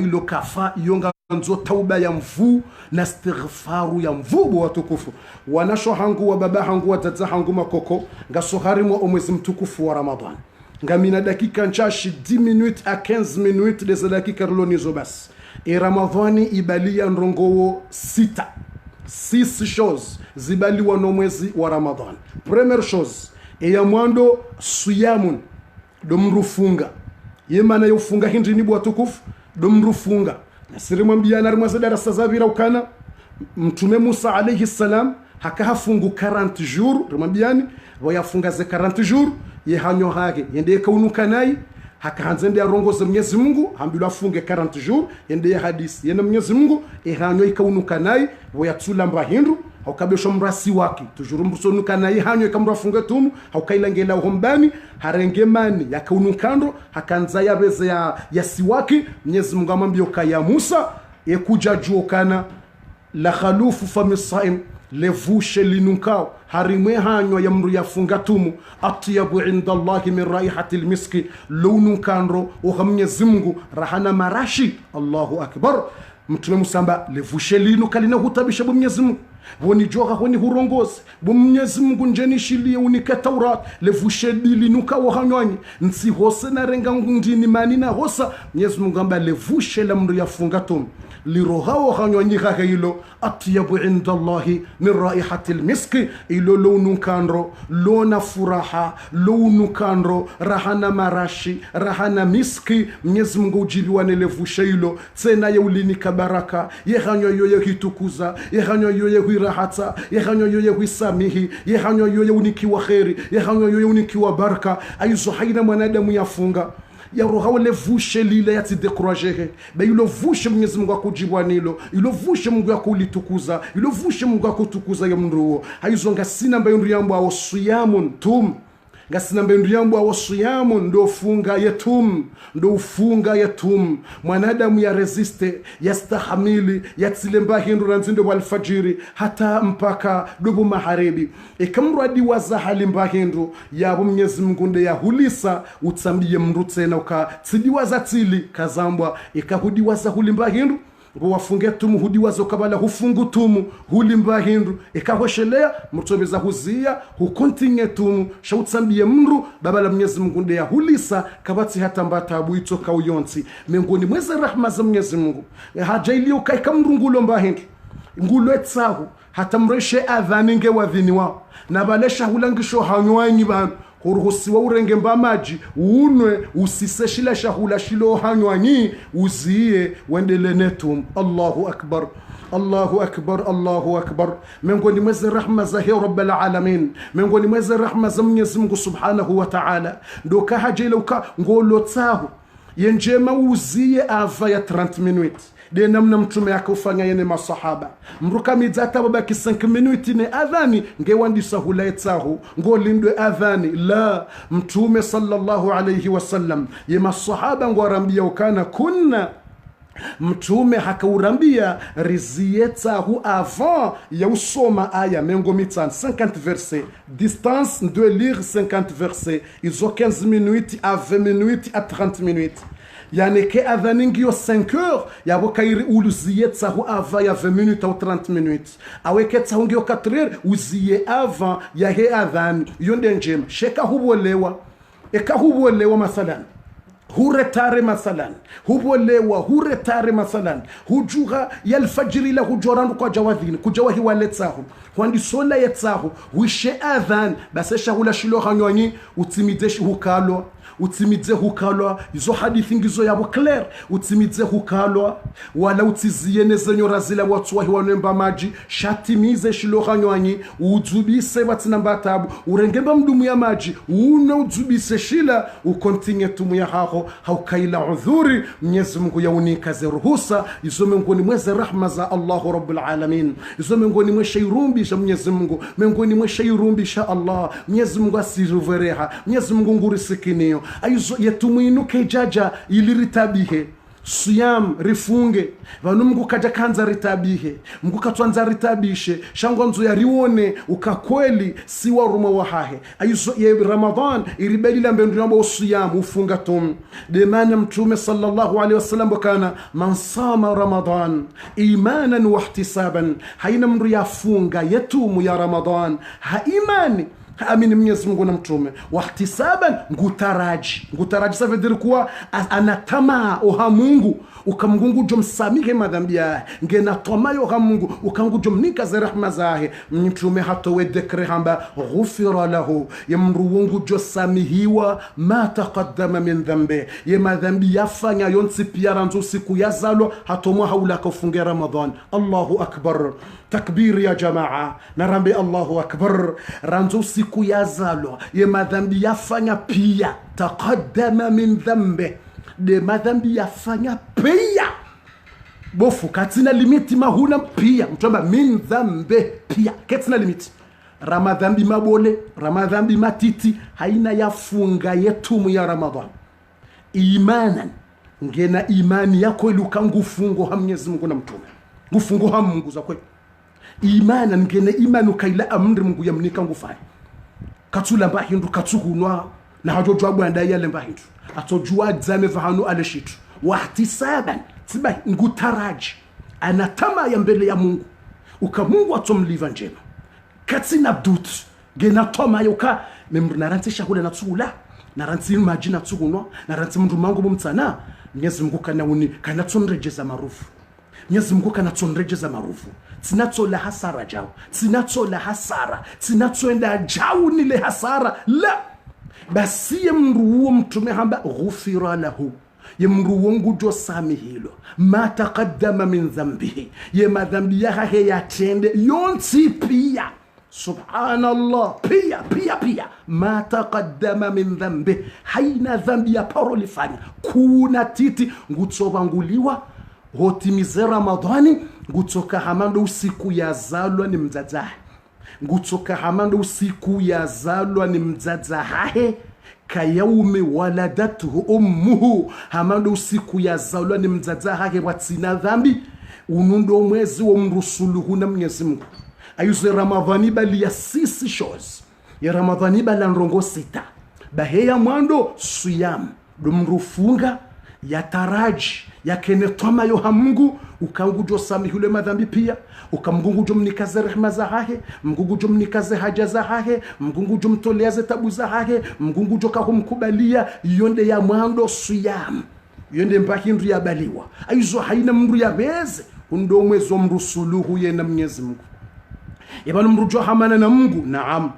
ilo kafa yonga nzo tauba ya mvu na istighfaru ya mvu wa tukufu wanasho hangu wa baba hangu wa tata hangu makoko ngasohari mwa mwezi mtukufu wa Ramadhan ngamina dakika nchashi 10 minutes a 15 minutes de dakika rlonizo bas Ramadhani ibalia ndongowo 6 shows zibaliwa no mwezi wa Ramadhan. Premier shows ya mwando suyamun domrufunga yemana yofunga hindi bwa tukufu domrufunga nasiri mwambiana rimwaza darasa zabira ukana mtume Musa alayhi salam hakahafungu 40 jours rimwambiani wayafunga ze 40 jours yehanyo hage yende kaunuka nayi hakaanze ndi arongoze Mwenyezi Mungu hambilo afunge 40 jours yende hadisi yene Mwenyezi Mungu ehanyo ikaunuka nayi wayatula mbahindu haukabesho mrasi wake tujuru mbusonuka nayi hanyo ikamrafunga tumu haukailangela hombani harengemani yakaunukando hakanza yabeze ya siwaki Mwenyezi Mungu amwambia kaya Musa ekuja juokana la khalufu famisaim levushe linukao harimwe hanyo ya mru yafunga tumu atyabu inda Allahi min raihati almiski lunukando wa Mwenyezi Mungu rahana marashi Allahu akbar mtume Musamba levushe linukalina hutabisha Mwenyezi Mungu woni joga woni hurongozi Mwenyezi Mungu njeni shilie unika Taurat levushe linuka wa hanywani nsi hose na renga ngundini manina hosa Mwenyezi Mungu amba levushe la mru yafunga tumu lirohao hanywani kaka hilo atyabu inda Allahi min raihati almiski ilo lunukandro lona furaha lunukandro rahana marashi rahana miski Mwenyezi Mungu ujiliwa nelevushe hilo tena yeulinika baraka yehanyo yoye hitukuza yehanyo yoye huirahata yehanyo yoye huisamihi yehanyo yoye unikiwa kheri yehanyo yoye unikiwa baraka aizo haina mwanadamu yafunga ya roho levushe lile yati dekurajehe ba ilo vushe Mwenyezi Mungu akujibwa nilo ilo vushe Mungu akulitukuza ilo vushe Mungu akutukuza ya mruo haizo ngasina mbayundu yambo awo suyamun tum ngasina mbayundu yambo awo suyamun ndo funga yatum mwanadamu ya resiste yastahamili yatilemba hindu ranzindo walfajiri hata mpaka dubu maharibi ikamradi waza halimba hindu yabo Mwenyezi Mungu nde yahulisa utsambiye mru tena ukatsidiwaza tili kazambwa ikahudiwaza hulimba hindu wafunge tumu hudiwaza kabala hufungu tumu hulimba hindu ikahoshelea mtobeza huzia hukontinye tumu shautsambiye mru babala Mwenyezi Mungu nde yahulisa kabati hata mbata abuito kauyonti mengoni mweze rahma za Mwenyezi Mungu hajailio kaika mrungulo mba hindu ngulo etsahu hata mreshe adhaninge wadhini wao na balesha hulangisho hanywanyi banu huruhusiwa urenge mba maji unwe usiseshila shahula shilo hanywanyi uziye wendele netum Allahu akbar Allahu akbar Allahu akbar miongoni mwezi rahma za Rabbul alamin miongoni mwezi rahma za Mwenyezi Mungu subhanahu wa ta'ala ndo kahaje uka ngolo tsahu yenjema uziye ava ya 30 minutes de namna mtume akaufanya yene masahaba mruka midzata babaki 5 minutes ne adhani ngewandisa hulaitsahu ngolindwe adhani la mtume sallallahu alayhi wasallam ye masahaba ngwarambia ukana kunna mtume hakaurambia rizietsahu avant ya usoma aya mengo mitsan 50 versets distance de lire 50 versets ils ont 15 minutes à 20 minutes à 30 minutes yani ke adhaningio 5 heures yabo kairi uluziyetsahu avant ya 20 minutes ou 30 minutes aweketsahu ngio 4 heures uziye avant ya he adhan yonde njema sheka hubolewa eka hubolewa masalan huretare masalan hubolewa huretare masalan hujuha yalfajiri la hujorandu kwa jawadhini kujawahi waletsahu kwandi sola yetsahu wishe adhan basesha hula shilo hanywanyi utimideshi hukalo utimize hukalwa izo hadithi ngizo yabo clair utimize hukalwa wala utiziye nezenyo zila watu wahi wanemba maji shatimize shilohanywanyi uzubise batina mbatabu urengemba mdumu ya maji una uzubise shila ukontinye tumu ya haho haukaila udhuri Mwenyezi Mungu yaunikaze ruhusa izo mengoni mweze rahma za Allahu Rabbul Alamin izo mengoni mweshe irumbisha Mwenyezi Mungu mengoni mweshe irumbisha Allah Mwenyezi Mungu asiruvereha Mwenyezi Mungu ngurisikiniyo aizo yetumuinuke jaja iliritabihe siyam rifunge vanu Mungu kaja kanza ritabihe Mungu katwanza ritabishe shangonzo ya rione ukakweli siwa ruma wahahe aizo ye Ramadan iribeli lambendu yamba usiyam ufunga tum de mana mtume sallallahu alaihi wasallam kana man sama Ramadan imanan wa ihtisaban haina mru yafunga yetumu ya Ramadan ha imani amini Mwenyezi Mungu na mtume wahtisaban ngutaraji ça veut dire kuwa anatama oha Mungu ukamngungu jomsamihe madhambi yake ngena tomayo ha Mungu ukangu jomnika za rahma zahe mtume hatowe dekre hamba ghufira lahu yamruungu josamihiwa ma taqaddama min dhanbi ye madhambi yafanya yonsi pia ranzo siku yazalo hatomwa haula kufunga Ramadan Allahu akbar takbir ya jamaa narambi Allahu akbar ranzo siku yazalo ye madhambi yafanya pia taqaddama min dhanbi de madhambi yafanya pia bofu katina limiti mahuna pia mtomba min dhambi pia katina limiti ramadhambi mabole ramadhambi matiti haina yafunga yetumu ya Ramadan imanan ngena imani yako ilukangufungo ha Mwenyezi Mungu na mtume ngufungo ha Mungu za kweli imanan ngena imanu kaila amri Mungu yamnika ngufai katula mbahindu katsukunwa na hajojwa bwanda yale mbahindu atojua dzame vahanu aleshitu wahtisaban tiba ngutaraji anatama ya mbele ya Mungu ukamungu atomliva njema katina dut gena toma yoka memnarantisha hule natsula naranti majina tsukunwa naranti mundu mangu bumtsana Mwenyezi Mungu kana tsonrejeza marufu Mwenyezi Mungu kana tsonrejeza marufu tinatsola hasara jao tinatsola hasara tinatsoenda jao nile hasara la basi yemruwo mtume hamba ghufira lahu yemruwo ngujo samihilo ma taqaddama min dhanbihi ye madhambi yake yatende yonsi pia subhanallah pia ma taqaddama min dhanbi haina dhambi ya paroli fanya kuna titi ngutsobanguliwa hotimize Ramadhani ngutsoka hamando usiku yazalwa ni mdzadzahe ngutsoka hamando usiku yazalwa ni mdzadzahe kayaume waladatuhu ummuhu hamando usiku yazalwa ni mdzadzahe watsina dhambi unundo mwezi wa mrusuluhu na Mwenyezi Mungu ayuze Ramadhani bali ya sisi shows ya Ramadhani bala nrongo sita baheya mwando suyam dumrufunga ya taraji ya kenetoma yo Mungu ukangujo samihule madhambi pia ukamngungujo mnikaze rehema za hahe mngungujo mnikaze haja za hahe mngungujo mtoleaze tabu za hahe mngungujo kahumkubalia yonde ya mwando suyam yonde mbahindu ya baliwa aizo haina mndu ya beze undo mwezo mrusuluhu ye na Mwenyezi Mungu yabana mrujo hamana na Mungu naam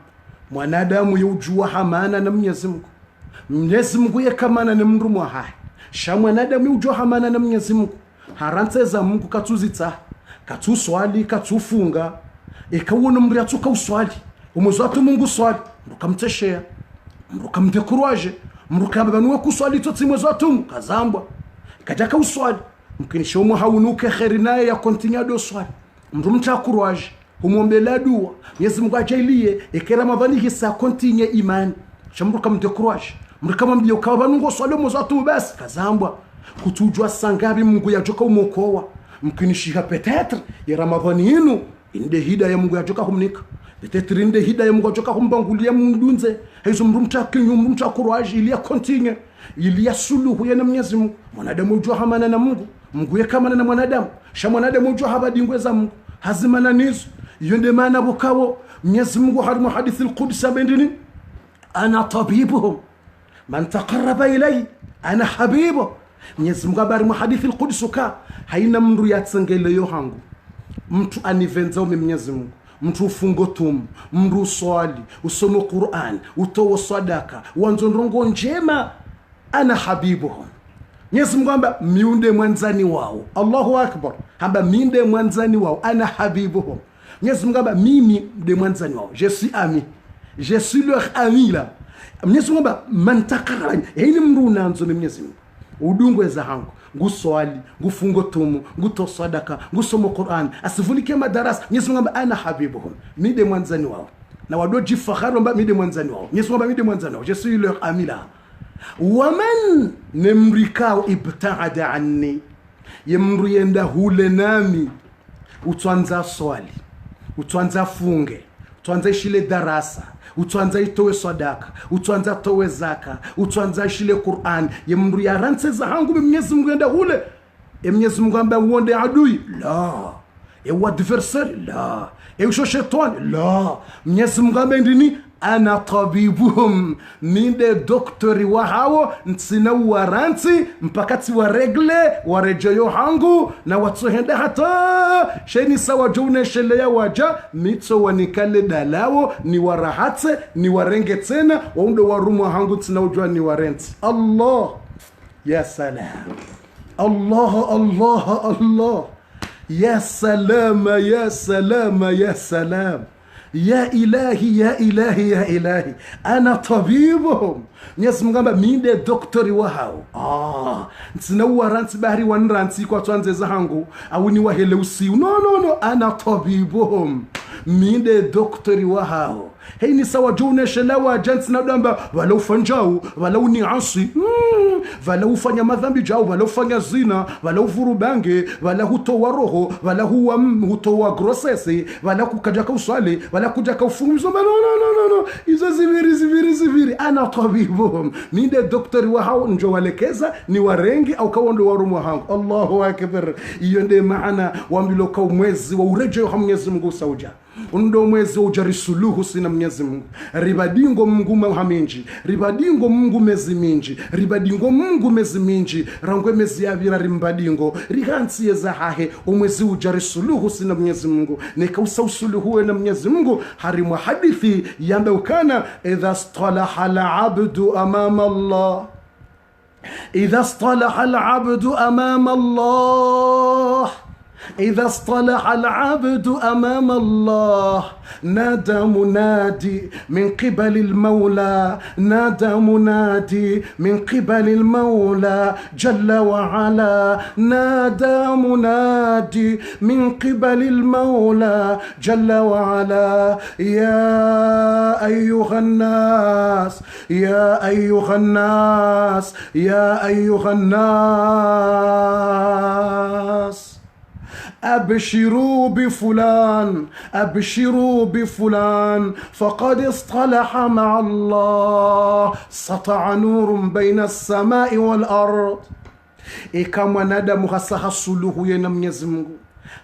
mwanadamu yujua hamana na Mwenyezi Mungu Mwenyezi Mungu yekamana na mndu mwahahe shamwanadamu yujua hamana na Mwenyezi Mungu harantseza Mungu katuzitsa katuswali katufunga ekawona mri atuka uswali umuzatu Mungu swali mrukamteshea mrukamtekuraje mrukambanwe kuswali totsi mwezatu kazambwa kajaka uswali mkinisha umu haunuke kheri naye ya kontinya do swali mtu mtakurwaje humwombela dua Mwenyezi Mungu ajailie eke Ramadhani hisa kontinye imani shamru kama mtakurwaje mtu kama mbiyo kwa banungo swali mozatu basi kazambwa kutujwa sangabi Mungu yajoka umokowa mkinishiha peut-être ya Ramadhani inu inde hidayah Mungu yajoka humnika peut-être inde hidayah Mungu yajoka humbangulia mundunze hizo mrumta kinyu mrumta kurwaje ili ya kontinye ili ya suluhu ya Mwenyezi Mungu mwanadamu ujua hamana na Mungu Mungu yekamana na mwanadamu sha mwanadamu ujua habadingwe za Mungu hazimana nizo yonde maana bukawo Mwenyezi Mungu harimu hadithi al-Qudsi bendini ana tabibuhum man taqarraba ilay ana habibu Mwenyezi Mungu harimu hadithi al-Qudsi ka haina mndu yatsengele yo hangu mtu anivenza ume Mwenyezi Mungu mtu ufungo tumu mndu swali usomo Qur'an utowo sadaka wanzo ndongo njema ana habibuhum Mwenyezi Mungu amba miunde mwanzani wao Allahu akbar amba minde mwanzani wao ana habibuhum Mwenyezi Mungu amba mimi mde mwanzani wao je suis leur ami là Mwenyezi Mungu amba man taqarraba hini mndu nanzo Mwenyezi Mungu udungwe za hangu nguswali ngufungo tumu nguto sadaka ngusomo Qur'an asivulike madarasa Mwenyezi Mungu amba ana habibuhum mide mwanzani wao na wadoji fakharo amba mide mwanzani wao Mwenyezi Mungu amba mide mwanzani wao je suis leur ami là waman nemrikao ibtaada anni yemrienda hule nami utwanza swali utwanza funge utwanza ishile darasa utwanza itowe sadaka utwanza towe zaka utwanza ishile Qur'an yemri yaranse za hangu Mwenyezi Mungu enda hule Mwenyezi Mungu amba uonde adui la ewa adversary la ewa shetani la Mwenyezi Mungu amba ndini ana tabibuhum minde doktori wa hao ntsina waranti mpakati wa regle warejoyo hangu na watuhenda hata sheni sawa jone shele ya waja mitso wanikale dalawo ni warahate ni warenge tena waundo warumu hangu ntsina ujua ni warenti Allah ya salam Allah Allah Allah ya salama ya salama ya salam ya ilahi ya ilahi ya ilahi ana tabibuhum Mwenyezi Mungu amba minde doktori wa hao ntsina waranti bahari wanranti kwa twanze za hangu awuni wahele usiu no ana tabibuhum minde doktori wa hao hini sawa jone shelawa jants na damba wala ufanjao wala uniasi wala ufanya madhambi jao wala ufanya zina wala uvurubange wala hutoa roho wala hutoa grosesi wala kukajaka uswali wala kujaka ufunguzo no hizo ziviri ana tabibuhum minde doktori wa hao njo walekeza ni warengi au kawondo warumu hangu Allahu akbar iyo nde maana wambilo kwa mwezi wa urejo wa Mwenyezi Mungu sauja undo mwezi ujarisuluhu sina Mwenyezi Mungu ribadingo Mungu mahaminji ribadingo Mungu mezi minji ribadingo Mungu mezi minji rangwe mezi yavira rimbadingo rihansi za hahe umwezi ujarisuluhu sina Mwenyezi Mungu nekausa usuluhu na Mwenyezi Mungu harimu hadithi yambe ukana idha stalaha al-abdu amama Allah idha stalaha al-abdu amama Allah إذا اصطلح العبد أمام الله نادى منادي من قبل المولى نادى منادي من قبل المولى جل وعلا نادى منادي من قبل المولى جل وعلا يا أيها الناس يا أيها الناس يا أيها الناس أبشروا بفلان فقد اصطلح مع الله سطع نور بين السماء والأرض إكما ندم خسها السلوه ينم يزمه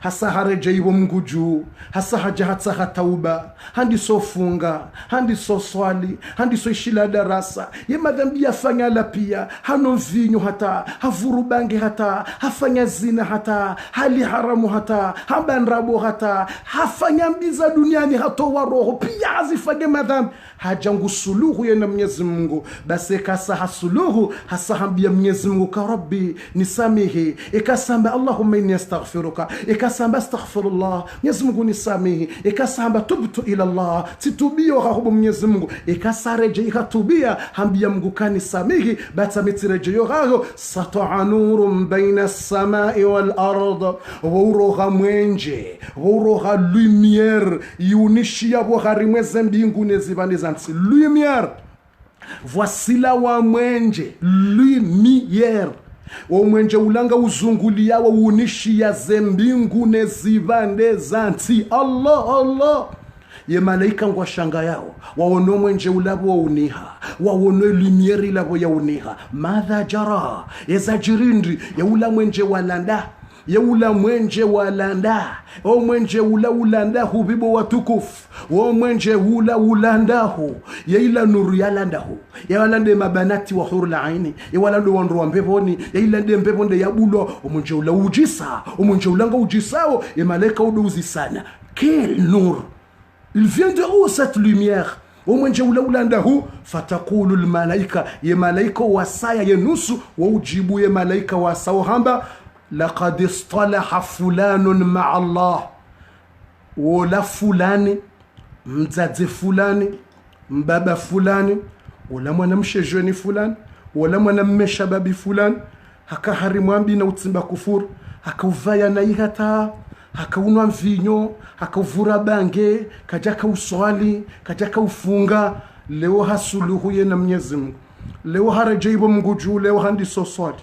hasa harejeiwa Mungu juu hasa hajahata tauba handi sofunga handi so swali handi so ishila darasa ye madhambi yafanya la pia hano vinyo hata havurubange hata hafanya zina hata hali haramu hata habanrabo hata hafanya mbiza duniani hata waroho pia hazifanye madhambi hajangu suluhu ya Mwenyezi Mungu basi kasa hasuluhu hasa hambia Mwenyezi Mungu ka Rabbi nisamihi ikasamba Allahumma inni astaghfiruka ikasamba astaghfirullah Mwenyezi Mungu nisamehe ikasamba tubtu ila Allah titubio hakubu Mwenyezi Mungu ikasareje ikatubia hambia Mungu kanisamehe batamitsireje yohago sata'a nurun baina as-samai wal ard wauroha mwenje wauroha lumière yunishia bohari mweze mbingu nezibane zansi lumière. Voici la wa mwenje lumière wa mwenje ulanga uzungulia wa unishia zembingu nezibane zansi Allah Allah ye malaika ngwa shanga yao waono mwenje ulabo wa uniha waono lumière ilabo ya uniha madha jara yazajirindi ya ula mwenje walanda ya ula mwenje walanda o mwenje ula ulanda hubibo watukufu o mwenje ula ulandahu ya ila nuru ya landahu ya walande mabanati wa hurul aini ya walande wandu wa mbeboni ya ilande mbebonde ya bulo o mwenje ula ujisa o mwenje ulanga ujisao ya malaika uduzi sana. Quel nur! Il vient de où cette lumière? Au mwenje ula ulandahu fatakulu almalaika ya malaika wasaya yenusu wa ujibu ya malaika wasao hamba لقد اصطلح فلان مع الله ولا فلان مزادز فلان mbaba fulani wala mwanamshe jeune fulani wala mwanamme shababi fulani hakaharimwambi na utsimba kufuru hakauvaya na ihata hakaunwa mvinyo hakauvura bange kajaka uswali kajaka ufunga leo hasuluhu ye na Mwenyezi Mungu leo harajaibo Mungu juu leo handiso swali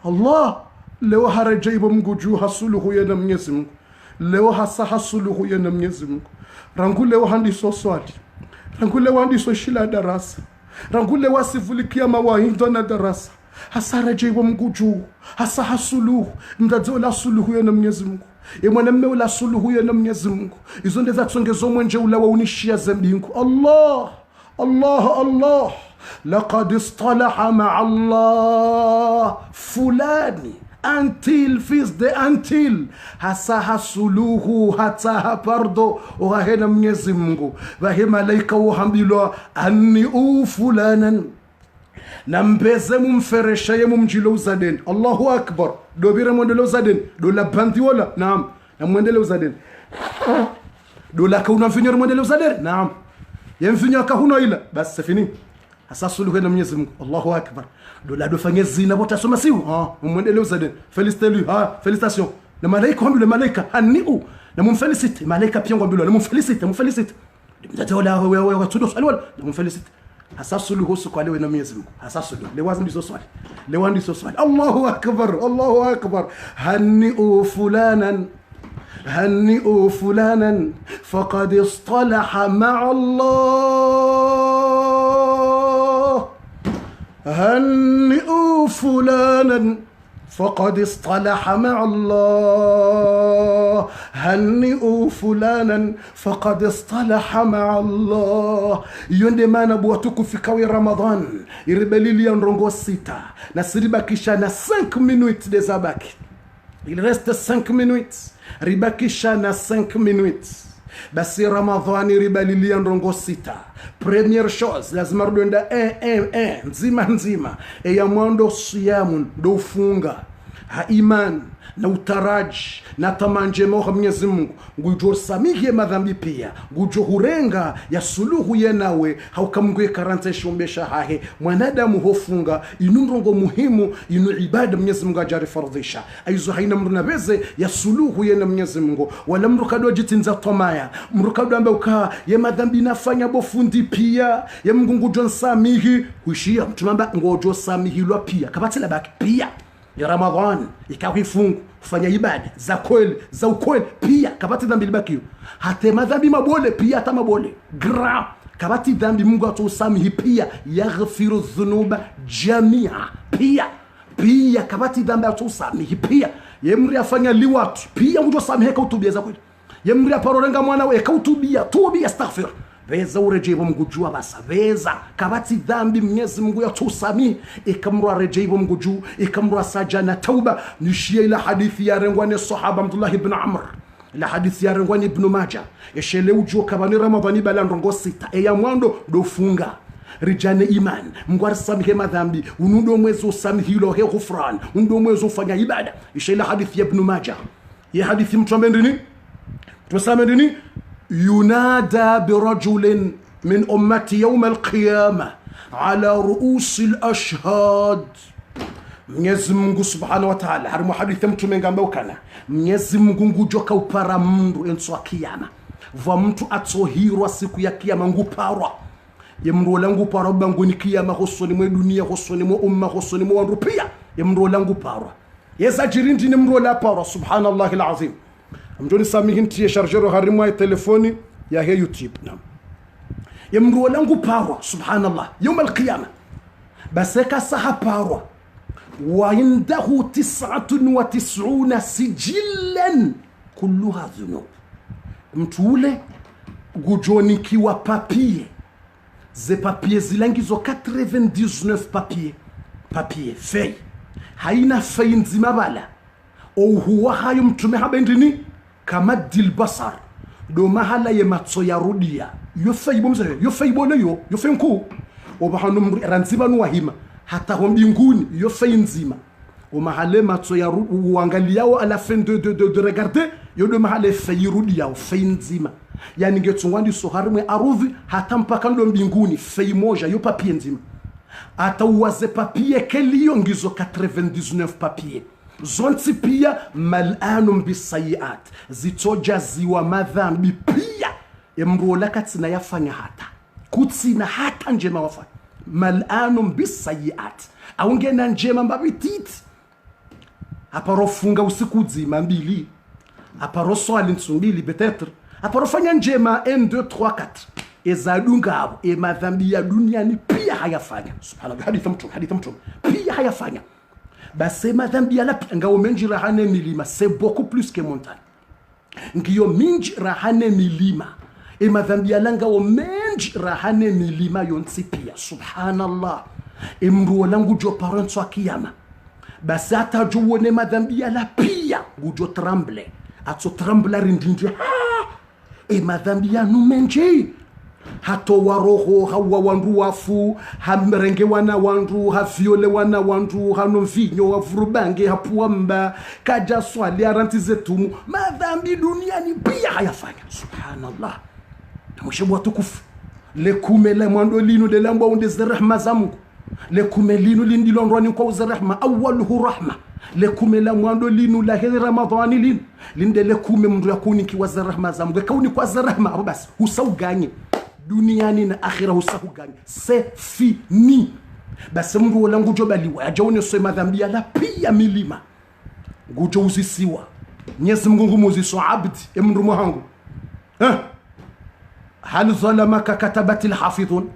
Allah leo harajaibo Mungu juu hasuluhu ye na Mwenyezi Mungu leo hasa hasuluhu ye na Mwenyezi Mungu rangu leo handiso swali rangu leo handiso shila darasa rangu leo asivulikia mawaidha na darasa hasa harajaibo Mungu juu hasa hasuluhu mdadzo la suluhu ye na Mwenyezi Mungu ye mwanamme ula suluhu ye na Mwenyezi Mungu izo ndeza tsongezo mwenje ula wa unishia zambingu Allah Allah Allah laqad istalaha ma'a Allah fulani until fils de until hasa hasuluhu hata hapardo wahena Mwenyezi Mungu wahe malaika uhambilwa anni ufulanan nambeze mumferesha ye mumjilo uzaden Allahu akbar dobira mwendele uzaden do la bandi wala naam na mwendele uzaden do la kauna mfinyor mwendele uzaden naam yemfinyo akahuno ila basi fini hasa suluhu na Mwenyezi Mungu Allahu akbar do la do fanye zina bota soma siu mwendele uzaden félicitez-lui félicitations na malaika hambi le malaika haniu na mumfelicite malaika pia ngombilwa na mumfelicite mtatola wewe tudo swali na mumfelicite hasa suluhu kwa leo na Mwenyezi Mungu hasa suluhu leo ndizo swali leo ndizo swali Allahu akbar هنئوا فلانا فقد اصطلح مع الله هنئوا فلانا فقد اصطلح مع الله هنئوا فلانا فقد اصطلح مع الله يونde mana buatuku fikawi Ramadan iribelili ndongo 6 na siribakisha na 5 minutes de zabaki. Il reste 5 minutes ribakisha na 5 minutes basi Ramadhan ribalilia ndongo 6. Première chose lazima rudenda nzima ya mwando siyamun do funga ha iman na utaraji na tamanje moha Mwenyezi Mungu ngujo samihe madhambi pia ngujo hurenga ya suluhu yenawe haukamgwe karanta shombesha hahe mwanadamu hofunga inundrongo muhimu inu ibada Mwenyezi Mungu ajari fardhisha aizo haina mruna beze ya suluhu yena Mwenyezi Mungu wala mrukado jitinza tomaya mrukado ambaye ukaa ya madhambi nafanya bofundi pia ya Mungu ngujo samihi huishia mtumamba ngojo samihilwa pia kabatila baki pia ya Ramadhan ikawifungu kufanya ibada za kweli za ukweli pia kabati dhambi libaki hata madhambi mabole pia hata mabole gra kabati dhambi Mungu atusamehe pia yaghfiru dhunuba jamia pia kabati dhambi atusamehe pia yemri afanya liwatu pia Mungu atusamehe kautubia za kweli yemri aparorenga mwana we kautubia astaghfir veza urejevo Mungu jua basa veza kabati dhambi Mwenyezi Mungu yatusamehe ikamrwa rejevo Mungu juu ikamrwa sajana tauba nishia ila hadithi ya rengwane sahaba Abdullah ibn Amr ila hadithi ya rengwane ibn Majah yeshele ujo kabani Ramadhani bala ndongo 6 ya mwando dofunga rijane iman Mungu arasamehe madhambi unundo mwezi usamehilo he ghufran unundo mwezi ufanya ibada yeshele hadithi ya ibn Majah ya hadithi mtume ndini tuseme ndini yunada birajulin min ummati yawm alqiyamah ala ru'usi alashhad. Mwenyezi Mungu subhanahu wa ta'ala harimu hadithi mtume ngamba kana Mwenyezi Mungu ngujoka upara mndu enso kiyama va mtu atohirwa siku ya kiyama nguparwa yemndo langu parwa bangoni kiyama hosoni mwe dunia hosoni mwe umma hosoni mwe wandu pia yemndo langu parwa yesa jirindi ni mndo la parwa subhanallahi alazim. Mjoni samihin tiye chargero harimu ay telefoni ya he YouTube na yemndo langu parwa subhanallah yawm alqiyama baseka saha parwa وعنده 99 سجلا كلها ذنوب. Mtuule gujonikiwa papier ze papier zilangizo 99 papier fei haina fei nzima bala au huwa hayo mtume habendini kama dilbasar do mahala ye matso ya rudia yo fei bomza yo fei bole yo fei nku obahanu ranziba nuwahima hata ho mbinguni yo fei nzima o mahale matso ya uangaliao à la fin de regarder yo de mahale fei rudia o fei nzima yani ngetsungwandi soharimwe arudhi hata mpaka ndo mbinguni fei moja yo papier nzima hata uwaze papier kelio ngizo 99 papier zonti pia malanum bisayiat zitoja ziwa madhambi pia emrola katina yafanya hata kutsina hata njema wafanya malanum bisayiat aungena njema mbabititi aparofunga usiku nzima mbili aparoswali nsumbili peut-être aparofanya njema 1 2 3 4 ezadungabo emadhambi ya duniani pia hayafanya subhanallah hadithi mtu pia hayafanya basi madhambi ya lapi ngao menji rahane milima c'est beaucoup plus que montagne ngiyo minji rahane milima madhambi ya langa o menji rahane milima yonsi pia subhanallah mruo langu jo parents wa kiyama basi hata juone madhambi ya lapia gujo tremble atso tremble rindinje madhambi ya numenji hato waroho hawa wandu wafu hamrenge wana wandu hafiole wana wandu hanomvinyo wafurubange hapuamba kaja swali aranti zetu madhambi duniani pia hayafanya subhanallah mshebu watukufu lekumele mwando linu de lamba unde rahma za Mungu lekume linu lindilondroni kwa uzarahma awwaluhu rahma lekumela mwando linu la heri ramadhani linu linde lekume mndu yakuni kiwa za rahma za Mungu kauni kwa za rahma basi usauganye duniani na akhira usahuganye c'est fini basi mndu wala ngujo baliwa ajaone so madhambi ya la pia milima ngujo uzisiwa Mwenyezi Mungu muziso abdi mndu mwangu hal zalamaka katabatil hafidhun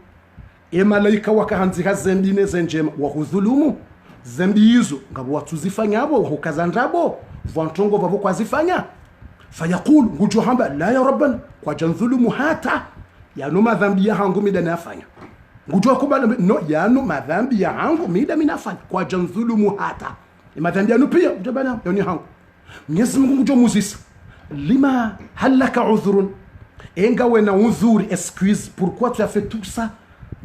malaika wakahanzika zembine zenjema wa hudhulumu zembi hizo ngabo watuzifanyabo hukazandrabo vantongo babo kwazifanya fayaqul ngujo hamba la ya rabbana kwa janzulumu hata yanu madhambi ya hangu mida nafanya ngujo kubala no yanu madhambi ya hangu mida minafanya kwa janzulumu hata madhambi yanu pia jabana yani hangu Mwenyezi Mungu ngujo muzisa lima halaka udhrun enga wena udhuri excuse pourquoi tu as fait tout ça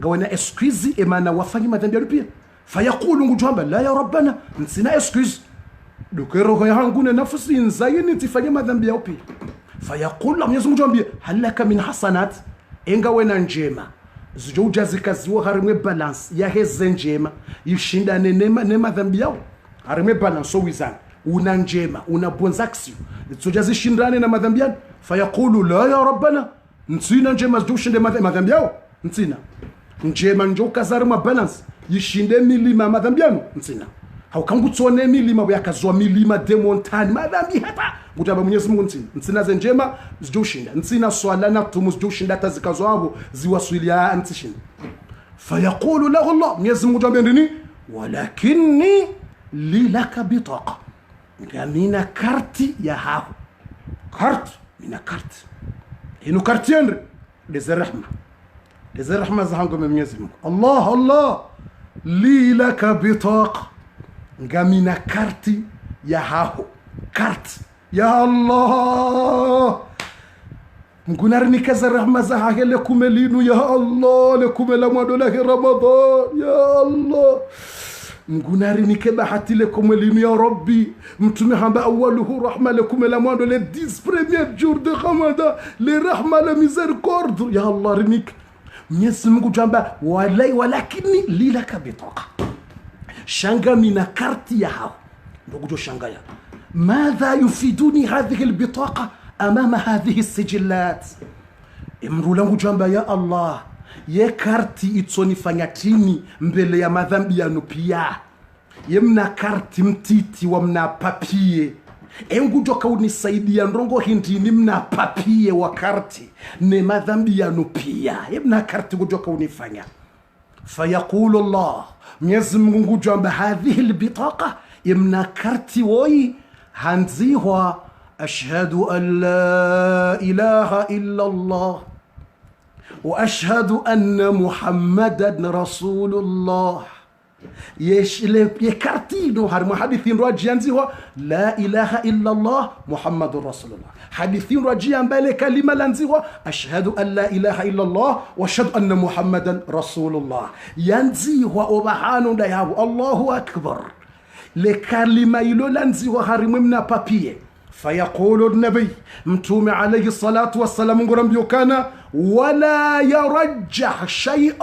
ngawena excuse emana wafanyi madhambi yanu pia fayaqulu ngujo hamba la ya rabbana nsina excuse dokero yangu na nafsi nzayini tifanye madhambi yao pia fayaqulu Mwenyezi Mungu ambia halaka min hasanat enga wena njema zijoja zikaziwa harimwe balance ya heze njema yishinda nema dhambi yao harimwe balance so wizana una njema una bonzaksio zijoja zishindane na madhambi yao fayaqulu la ya rabbana ntsina njema zijoshinde madhambi yao ntsina njema njoka zarima balance yishinde milima madhambi yao ntsina haukangutsone milima yakazwa milima de montagne madhambi hata ngutaba Mwenyezi Mungu ntsina zenjema zijoshinda ntsina swala na tumu zijoshinda tazikazwa abo ziwaswilia ntishinda fayaqulu lahu Allah Mwenyezi Mungu jambe ndini walakinni lilaka bitaqa ngamina karti ya hao kart mina karti ino kartiendre des rahma za hangu Mwenyezi Mungu Allah lilaka bitaqa ngamina karti ya hao karti ya Allah mgunar nikaza rahma za hahele kumelinu ya Allah lekumela mwadola Ramadan ya Allah mgunari nikeba hatile komwelinu ya Rabbi mtume hamba awaluhu rahma lakum la mwando les 10 premiers jours de Ramadan les rahma la miséricorde ya Allah rimik Mwenyezi Mungu jamba walai walakini lilaka bitaqa shanga mina karti ya hao ndugu shanga ya ماذا يفيدني هذه البطاقة أمام هذه السجلات امرو لنgu jamba ya Allah ye karti itonifanya tini mbele ya madhambi yanu pia ye mna karti mtiti wa mna papie engu joka unisaidia ndongo hindini mna papie wa karti ne madhambi yanu pia ye mna karti kujoka unifanya fayaqulu Allah Mwenyezi Mungu jamba hadhihi albitaqa yemna karti woi hanzihwa ashhadu an la ilaha illa Allah وأشهد أن محمدا رسول الله يكارتينو هر حديثين راجيان هو لا إله إلا الله محمد رسول الله حديثين راجيان بالي كلمة لنزي هو أشهد أن لا إله إلا الله وأشهد أن محمدا رسول الله ينزي هو أبحانو ديهو الله أكبر لكلمة يلو لنزي هو هرممنا بابيه فيقول النبي متوم عليه الصلاة والسلام كان ولا يرجح شيء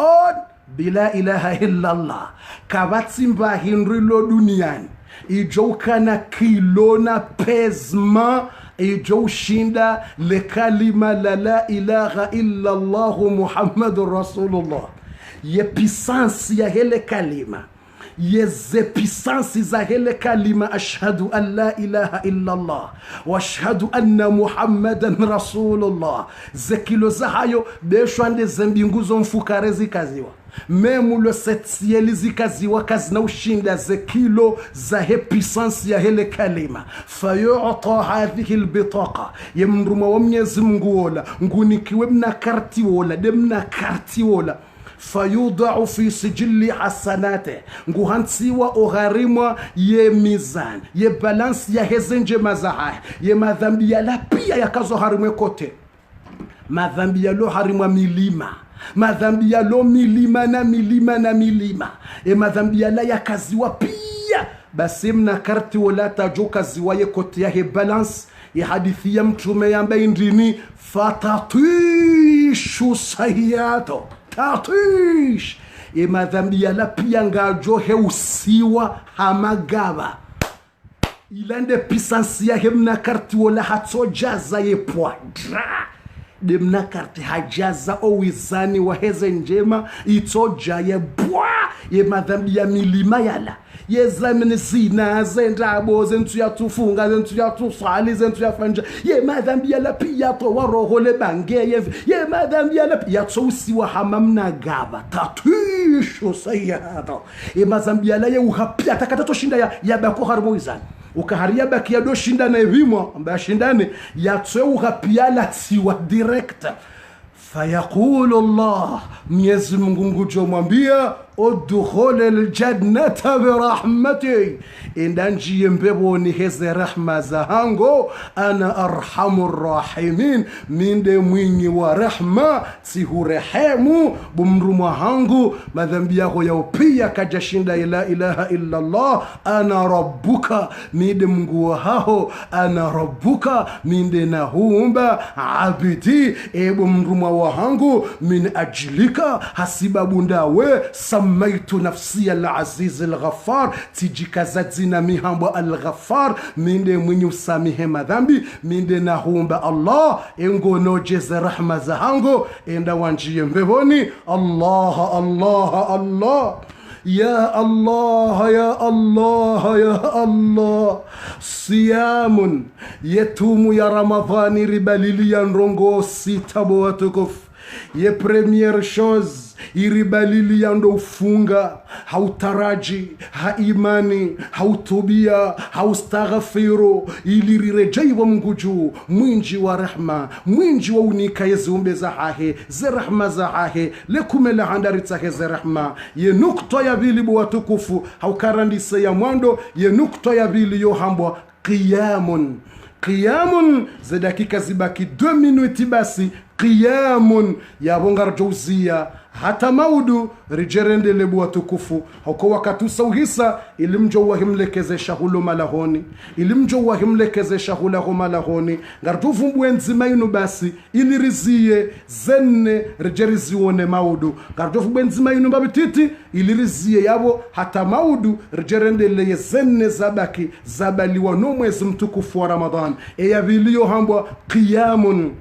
بلا إله إلا الله كباتسم باهنري لو دنيان إجو كان كيلونا بزما إجو شيندا لكلمة لا إله إلا الله محمد رسول الله يبسانس يا هل كلمة يزبسانس زهل كلمة أشهد أن لا إله إلا الله وأشهد أن محمدا رسول الله زكيلو زهايو بيشوان زمبينغوزو مفوكارزي كازيوا ميمو لو ستسياليزي كازيوا كازنا وشيندا زكيلو زهي بسانس يهل كلمة فيعطى هذه البطاقة يمرما ومنيزي مغولا نغونيكي ومنا كارتي ولا دمنا كارتي ولا فيوضع في سجل حسناته nguhansiwa ogharimwa ye mizan ye balance ya hezenje mazaha ye madhambi ya la pia yakazo harimwe kote madhambi ya lo harimwa milima madhambi ya lo milima na milima na milima e madhambi ya la yakaziwa pia basi mna karti wala tajoka ziwaye kote ya he balance ya hadithi ya mtume ambaye ndini fatatishu sahiyato tatish e madhambi ya la pia ngajo heusiwa hamagaba ilande pisansi ya hemna karti wala hatojaza ye poadra demna karti hajaza o wizani wa heze njema itoja ye bwa ye madhambi ya milima yala ye zamini zina zendabo zentu ya tufunga zentu ya tusali zentu ya fanja ye madhambi ya la pia to waroho le bange ye madhambi ya la pia to usiwa hamamna gaba tatisho sayada ye madhambi ya la ye uhapia takatato shinda ya bako harbo wizani ukaharia baki ya do shinda na evimo ambaye shindane ya tsoe uhapia la tiwa direct فيقول الله Mwenyezi Mungu ngujo mwambia udkhul aljannata birahmati indanji mbebo ni heze rahma zahango ana arhamur rahimin minde mwinyi wa rahma sihurehemu bumruma hangu madhambi yako ya upia kajashinda la ilaha illa Allah ana rabbuka minde Mungu wao ana rabbuka minde nahuumba abidi bumruma wahangu min ajlika hasibabu ndawe samaitu nafsi al-aziz al-ghaffar tijikazadzina mihambo al-ghaffar minde mwenye usamihe madhambi minde nahumba Allah engono jeze rahma zahango enda wanjie mbeboni Allah Allah Allah يا الله يا الله يا الله صيام يتوم يا رمضان رباليليا نرونغو سيتابو واتكف ye première chose iribalili yando ufunga hautaraji haimani hautubia haustaghfiru ilirejeiwa Mungu juu mwinji wa rahma mwinji wa unika yezumbe za hahe ze rahma za hahe lekumela handaritsa ze rahma ye nukta ya vili watukufu haukarandise ya mwando ye nukta ya vili yo hambwa qiyamun za dakika zibaki 2 minutes basi qiyamun yabongar jawzia hata maudu rijerende lebu watukufu hoko wakati usauhisa ilimjo wahimlekezesha hulo malahoni ilimjo wahimlekezesha hula malahoni ngartufu mbwenzima inu basi ilirizie zenne rijerizione maudu ngartufu mbwenzima inu babititi ilirizie yabo hata maudu rijerende leye zenne zabaki zabaliwa no mwezi mtukufu wa Ramadhan eyabiliyo hambwa qiyamun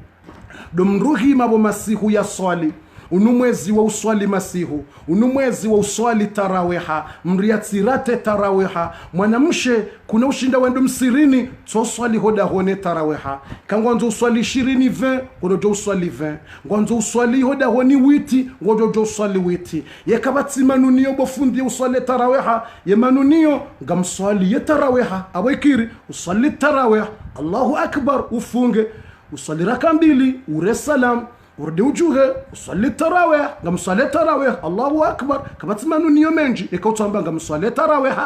dumruhi mabo masihu ya swali unumwezi wa uswali masihu unumwezi wa uswali taraweha mriatsirate taraweha mwanamshe kuna ushinda wendo msirini so swali hoda hone taraweha kangwanzo uswali 20 ngojo uswali 20 ngwanzo uswali hoda honi witi ngojo uswali witi yekabatsi manuniyo bofundi uswali taraweha ye manuniyo ngamswali ye taraweha abekiri uswali taraweha Allahu akbar ufunge uswali raka mbili ure salam urdi ujuhe usalli tarawih ngamsali tarawih Allahu akbar kabatsmanu niyo menji ikawtamba ngamsali tarawih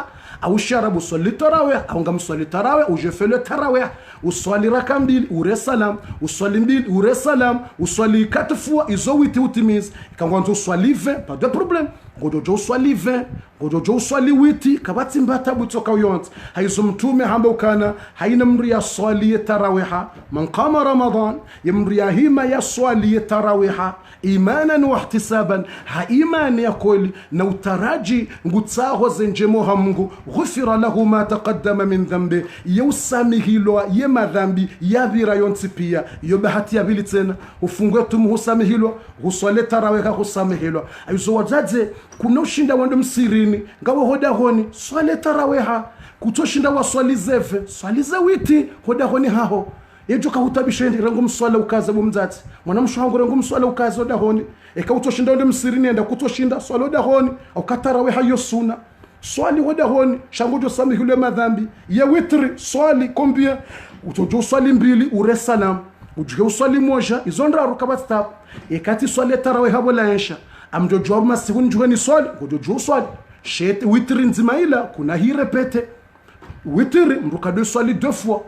au sharabu usalli tarawih au ngamsali tarawih ou je fais le tarawih usalli raka mbili ure salam usalli mbili ure salam usalli 4 fois izowiti utimiz ikangwanzo usalli 20 pas de problème ngojojo usalli 20 ngojojo usalli 8 kabatsimbata butsoka yont hayzo mtume hamba ukana hayina mriya swali tarawih man qama ramadan yamriya hima ya swali tarawiha imanan wa ihtisaban ha imani yakoli na utaraji ngutsaho zenjemo ha Mungu ghufira lahu ma taqaddama min dhanbi yusamihilo yema dhambi yabira yonti pia yo bahati yabili tena ufungwe tumuhusamihilo uswale tarawiha husamihilo aizo wazaze kuna ushinda wando msirini ngawo hoda honi swale tarawiha kutoshinda waswali zeve swali za witi hoda honi haho yejoka hutabishendi rango mswala ukaza bomzati mwanamshango rango mswala ukaza odahoni ekawutoshinda ndo msirini enda kutoshinda swala odahoni ukatarawe hayo suna swali odahoni shangojo samihule madhambi ya witri swali combien utojo swali mbili ure salam ujue uswali moja izondra rukabatsta ekati swali tarawe habola ensha amjojo masihun jueni swali ujojo swali shet witri nzimaila kuna hi repete witri mrukado swali 2 fois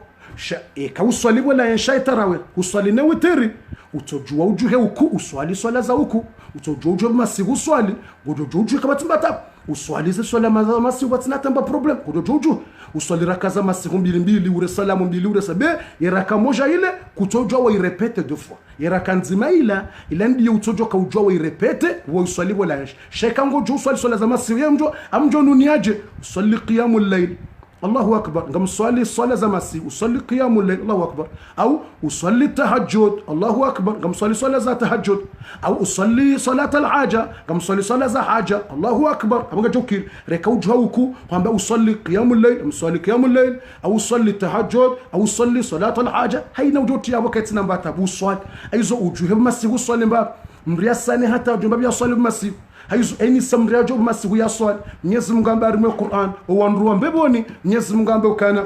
eka uswali wala ensha tarawih uswali na witri utojua ujuhe uku uswali swala za uku utojua ujuhe masihu swali ujojo ujuhe kabatsimbata uswali ze swala masihu batsinatamba problem ujojo uswali rakaza masihu mbili ure salamu mbili ure sabe yeraka moja ile kutojua wa irepete 2 fois yeraka nzima ila ndiyo utojua ka ujua wa irepete wa uswali wala ensha sheka ngojo uswali swala za masihu yamjo amjo nuniaje uswali qiyamul layl الله أكبر قام صلي صلاة زمسي وصلي قيام الليل الله أكبر أو أصلي التهجد الله أكبر قام صلي صلاة ذات تهجد أو أصلي صلاة الحاجة قام صلي صلاة ذات حاجة الله أكبر أبغى جوكير ركوج هوكو قام أصلي قيام الليل أصلي قيام الليل أو أصلي التهجد أو أصلي صلاة الحاجة هاي نوجود يا وقت نبات أبو صاد أيزو وجوه مسي وصلي باب مرياساني حتى جنب يصلي مسي haizu eni samria job masihu ya swali Mwenyezi Mungu ambaye mu Qur'an wanruwa mbeboni Mwenyezi Mungu ambaye kana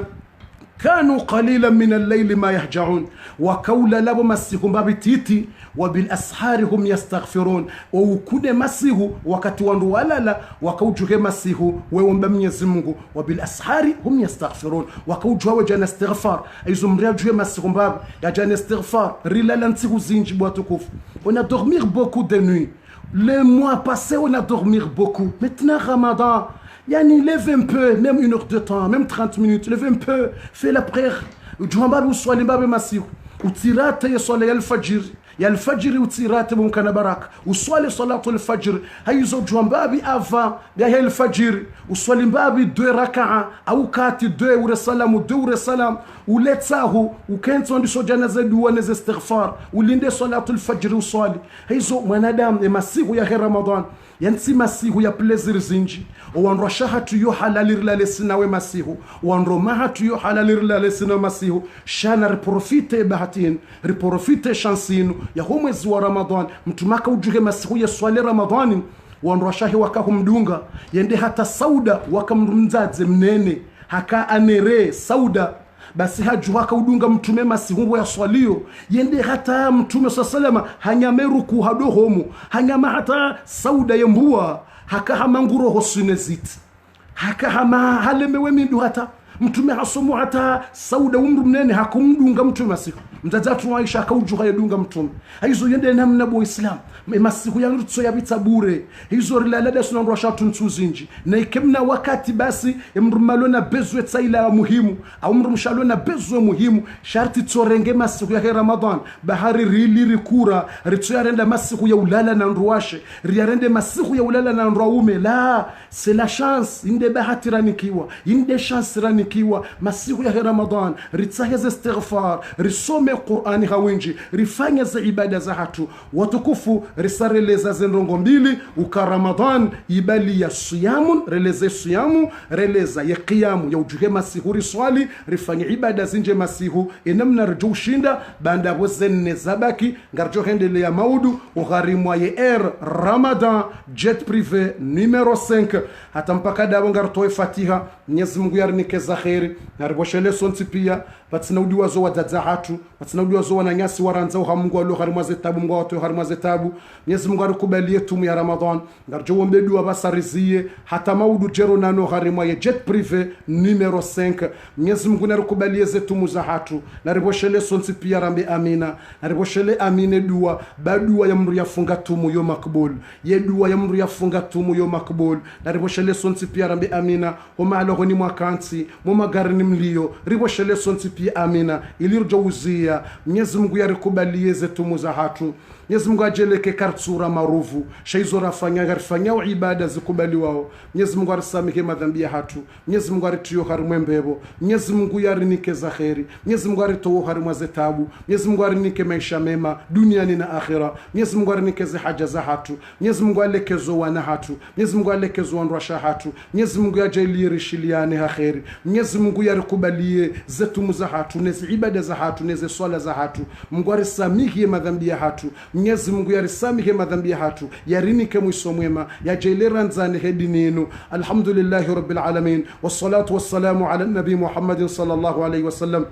kanu qalilan min al-layli ma yahja'un wa qawla labo masihu mbabititi wa bil ashari hum yastaghfirun wa ukude masihu wakati wandu walala wakaujuhe masihu weomba Mwenyezi Mungu wa bil ashari hum yastaghfirun wakaujuha wajana istighfar aizu mria juhe masihu mbab ya jana istighfar rilala ntihu zinji bwatukufu on a dormir beaucoup de nuits. Les mois passés, on a dormi beaucoup. Maintenant, Ramadan, yani, lève un peu, même 1 heure de temps, même 30 minutes, lève un peu, fais la prière. Djouambabi ou soit les babes massifs. Ou tirate ya swala ya al-fajr. Ya al-fajr ou tirate mumkana barak. Ou soit les salatu al-fajr. Hayizo djouambabi avant, ya al-fajr. Ou soit les babi 2 raka'a. Ou kati 2 ou salam ou 2 ou salam. Ou letsahu. Ou kenton du sojanaze douwa nez istighfar. Ou linde salatu al-fajr ou swali. Hayizo mwanadam e masihu ya Ramadan. Yansi masihu ya plaisir zinji. Wanro shahatu yo halalir la lesina we masihu. Wanro mahatu yo halalir la lesina masihu. Shana reprofite bahatin. Reprofite chansinu. Ya mwezi wa Ramadan. Mtumaka ujuhe masihu ya swali Ramadani. Wanro shahi wakahumdunga. Yende hata sauda wakamrumzaze mnene. Haka anere sauda. Basi haju waka udunga mtume masihu ya swalio yende hata mtume sallallahu hanyameru kuhado homo hanyama hata sauda yembua haka hamanguro hosunezit haka hama halemewe mindu hata mtume hasomu hata sauda umru mnene hakumdunga mtume masihu mtazatu Aisha kaujuha yadunga mtume hizo yende namna bo Islam masiku yangu tso yabita bure hizo rilalada sunandwa shatu ntuzinji na ikemna wakati basi mrumalona bezwe tsaila muhimu au mrumshalona bezwe muhimu sharti tsorenge masiku ya Ramadan bahari rili rikura ritso yarenda masiku ya ulala na ndruashe riyarende masiku ya ulala na ndrawume la c'est la chance inde bahati ranikiwa inde chance ranikiwa masiku ya Ramadan ritsahize istighfar risome Qur'ani hawinji rifanye za ibada za hatu watukufu risareleza zendongo mbili uka Ramadan ibali ya siyamun releze siyamu releza ya qiyamu ya ujuhe masihu riswali rifanye ibada zinje masihu enamna rjo shinda banda wozenne zabaki ngarjo hendele ya maudu ugharimwa ye Ramadan jet privé numéro 5 hata mpaka dawo ngartoe Fatiha Mwenyezi Mungu yarnike za khairi nariboshele sonti pia batsinaudi wazo wadadza hatu batsinaudi wazo wananyasi waranza wa Mungu alo harimwa zetabu Mungu watu harimwa zetabu Mwenyezi Mungu arikubalie tumu ya Ramadan ngarjo wombedu abasarizie hata maudu jero nano harimwa ye jet privé numéro 5 Mwenyezi Mungu narikubalie zetumu za hatu nariboshele sonti pia rambe amina nariboshele amine dua badua ya mru yafunga tumu yo makbul ye dua ya mru yafunga tumu yo makbul nariboshele sonti pia rambe amina homa alohoni mwakanti moma garini mlio riboshele sonti pia amina ilirjouzia Mwenyezi Mungu yarikubalie zetumu za hatu Mwenyezi Mungu ajeleke kartsura maruvu shaizo rafanya garfanya ibada zikubali wao Mwenyezi Mungu arisamike madhambi ya hatu Mwenyezi Mungu aritiyo harimwe mbebo Mwenyezi Mungu yarinike za khairi Mwenyezi Mungu aritowo harimwa zetabu Mwenyezi Mungu arinike maisha mema duniani na akhira Mwenyezi Mungu arinike za haja za hatu Mwenyezi Mungu alekezo wana hatu Mwenyezi Mungu alekezo wanrasha hatu Mwenyezi Mungu yajalie rishiliane ha khairi Mwenyezi Mungu yarikubalie zetumu za hatu nezi ibada za hatu nezi swala za hatu Mungu arisamike madhambi ya hatu Mwenyezi Mungu yarisamihe madhambi ya hatu yarinike mwiso mwema yajelera nzane hedininu alhamdulillahi rabbil alamin wassalatu wassalamu ala nabi Muhammadin sallallahu alayhi wasallam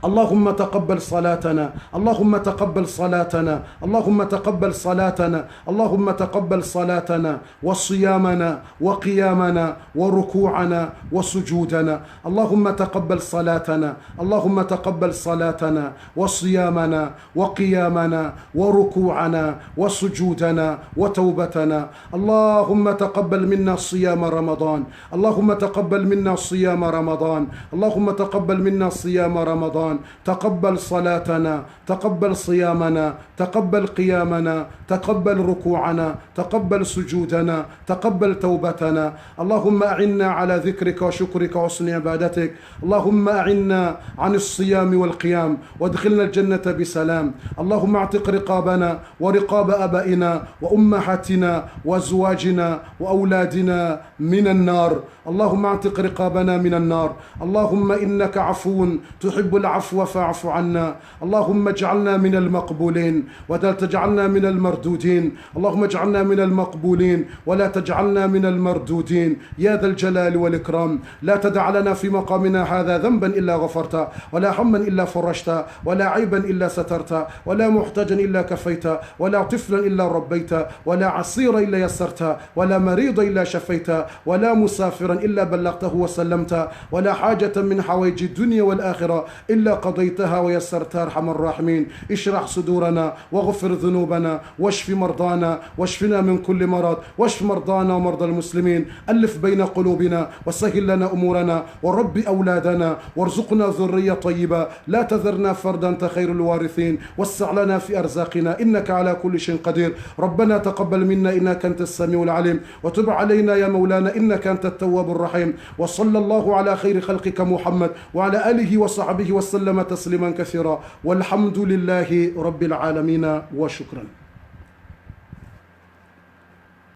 اللهم تقبل صلاتنا اللهم تقبل صلاتنا اللهم تقبل صلاتنا اللهم تقبل صلاتنا وصيامنا وقيامنا وركوعنا وسجودنا اللهم تقبل صلاتنا اللهم تقبل صلاتنا وصيامنا وقيامنا وركوعنا وسجودنا وتوبتنا اللهم تقبل منا صيام رمضان اللهم تقبل منا صيام رمضان اللهم تقبل منا صيام رمضان تقبل صلاتنا تقبل صيامنا تقبل قيامنا تقبل ركوعنا تقبل سجودنا تقبل توبتنا اللهم أعنا على ذكرك وشكرك وحسن عبادتك اللهم أعنا عن الصيام والقيام وادخلنا الجنة بسلام اللهم اعتق رقابنا ورقاب أبائنا وأمهاتنا وأزواجنا وأولادنا من النار اللهم اعتق رقابنا من النار اللهم إنك عفو تحب العفو فاعف عنا اللهم اجعلنا من المقبولين ولا تجعلنا من المردودين اللهم اجعلنا من المقبولين ولا تجعلنا من المردودين يا ذا الجلال والإكرام لا تدع لنا في مقامنا هذا ذنبا إلا غفرت ولا هما إلا فرجت ولا عيبا إلا سترت ولا محتاجا إلا كفيت ولا طفلا إلا ربيت ولا عصيرا إلا يسرت ولا مريضا إلا شفيت ولا مسافرا إلا بلغته وسلمت ولا حاجة من حوائج الدنيا والآخرة إلا قضيتها ويسرتها أرحم الراحمين اشرح صدورنا واغفر ذنوبنا واشف مرضانا واشفنا من كل مرض واشف مرضانا ومرضى المسلمين ألف بين قلوبنا وسهل لنا أمورنا ورب أولادنا وارزقنا ذرية طيبة لا تذرنا فردا أنت خير الوارثين وسع لنا في أرزاقنا إنك على كل شيء قدير ربنا تقبل منا إنك أنت السميع العليم وتب علينا يا مولانا إنك أنت التواب الرحيم وصلى الله على خير خلقك محمد وعلى آله وصحبه وسلم تسليما كثيرا والحمد لله رب العالمين وشكرا.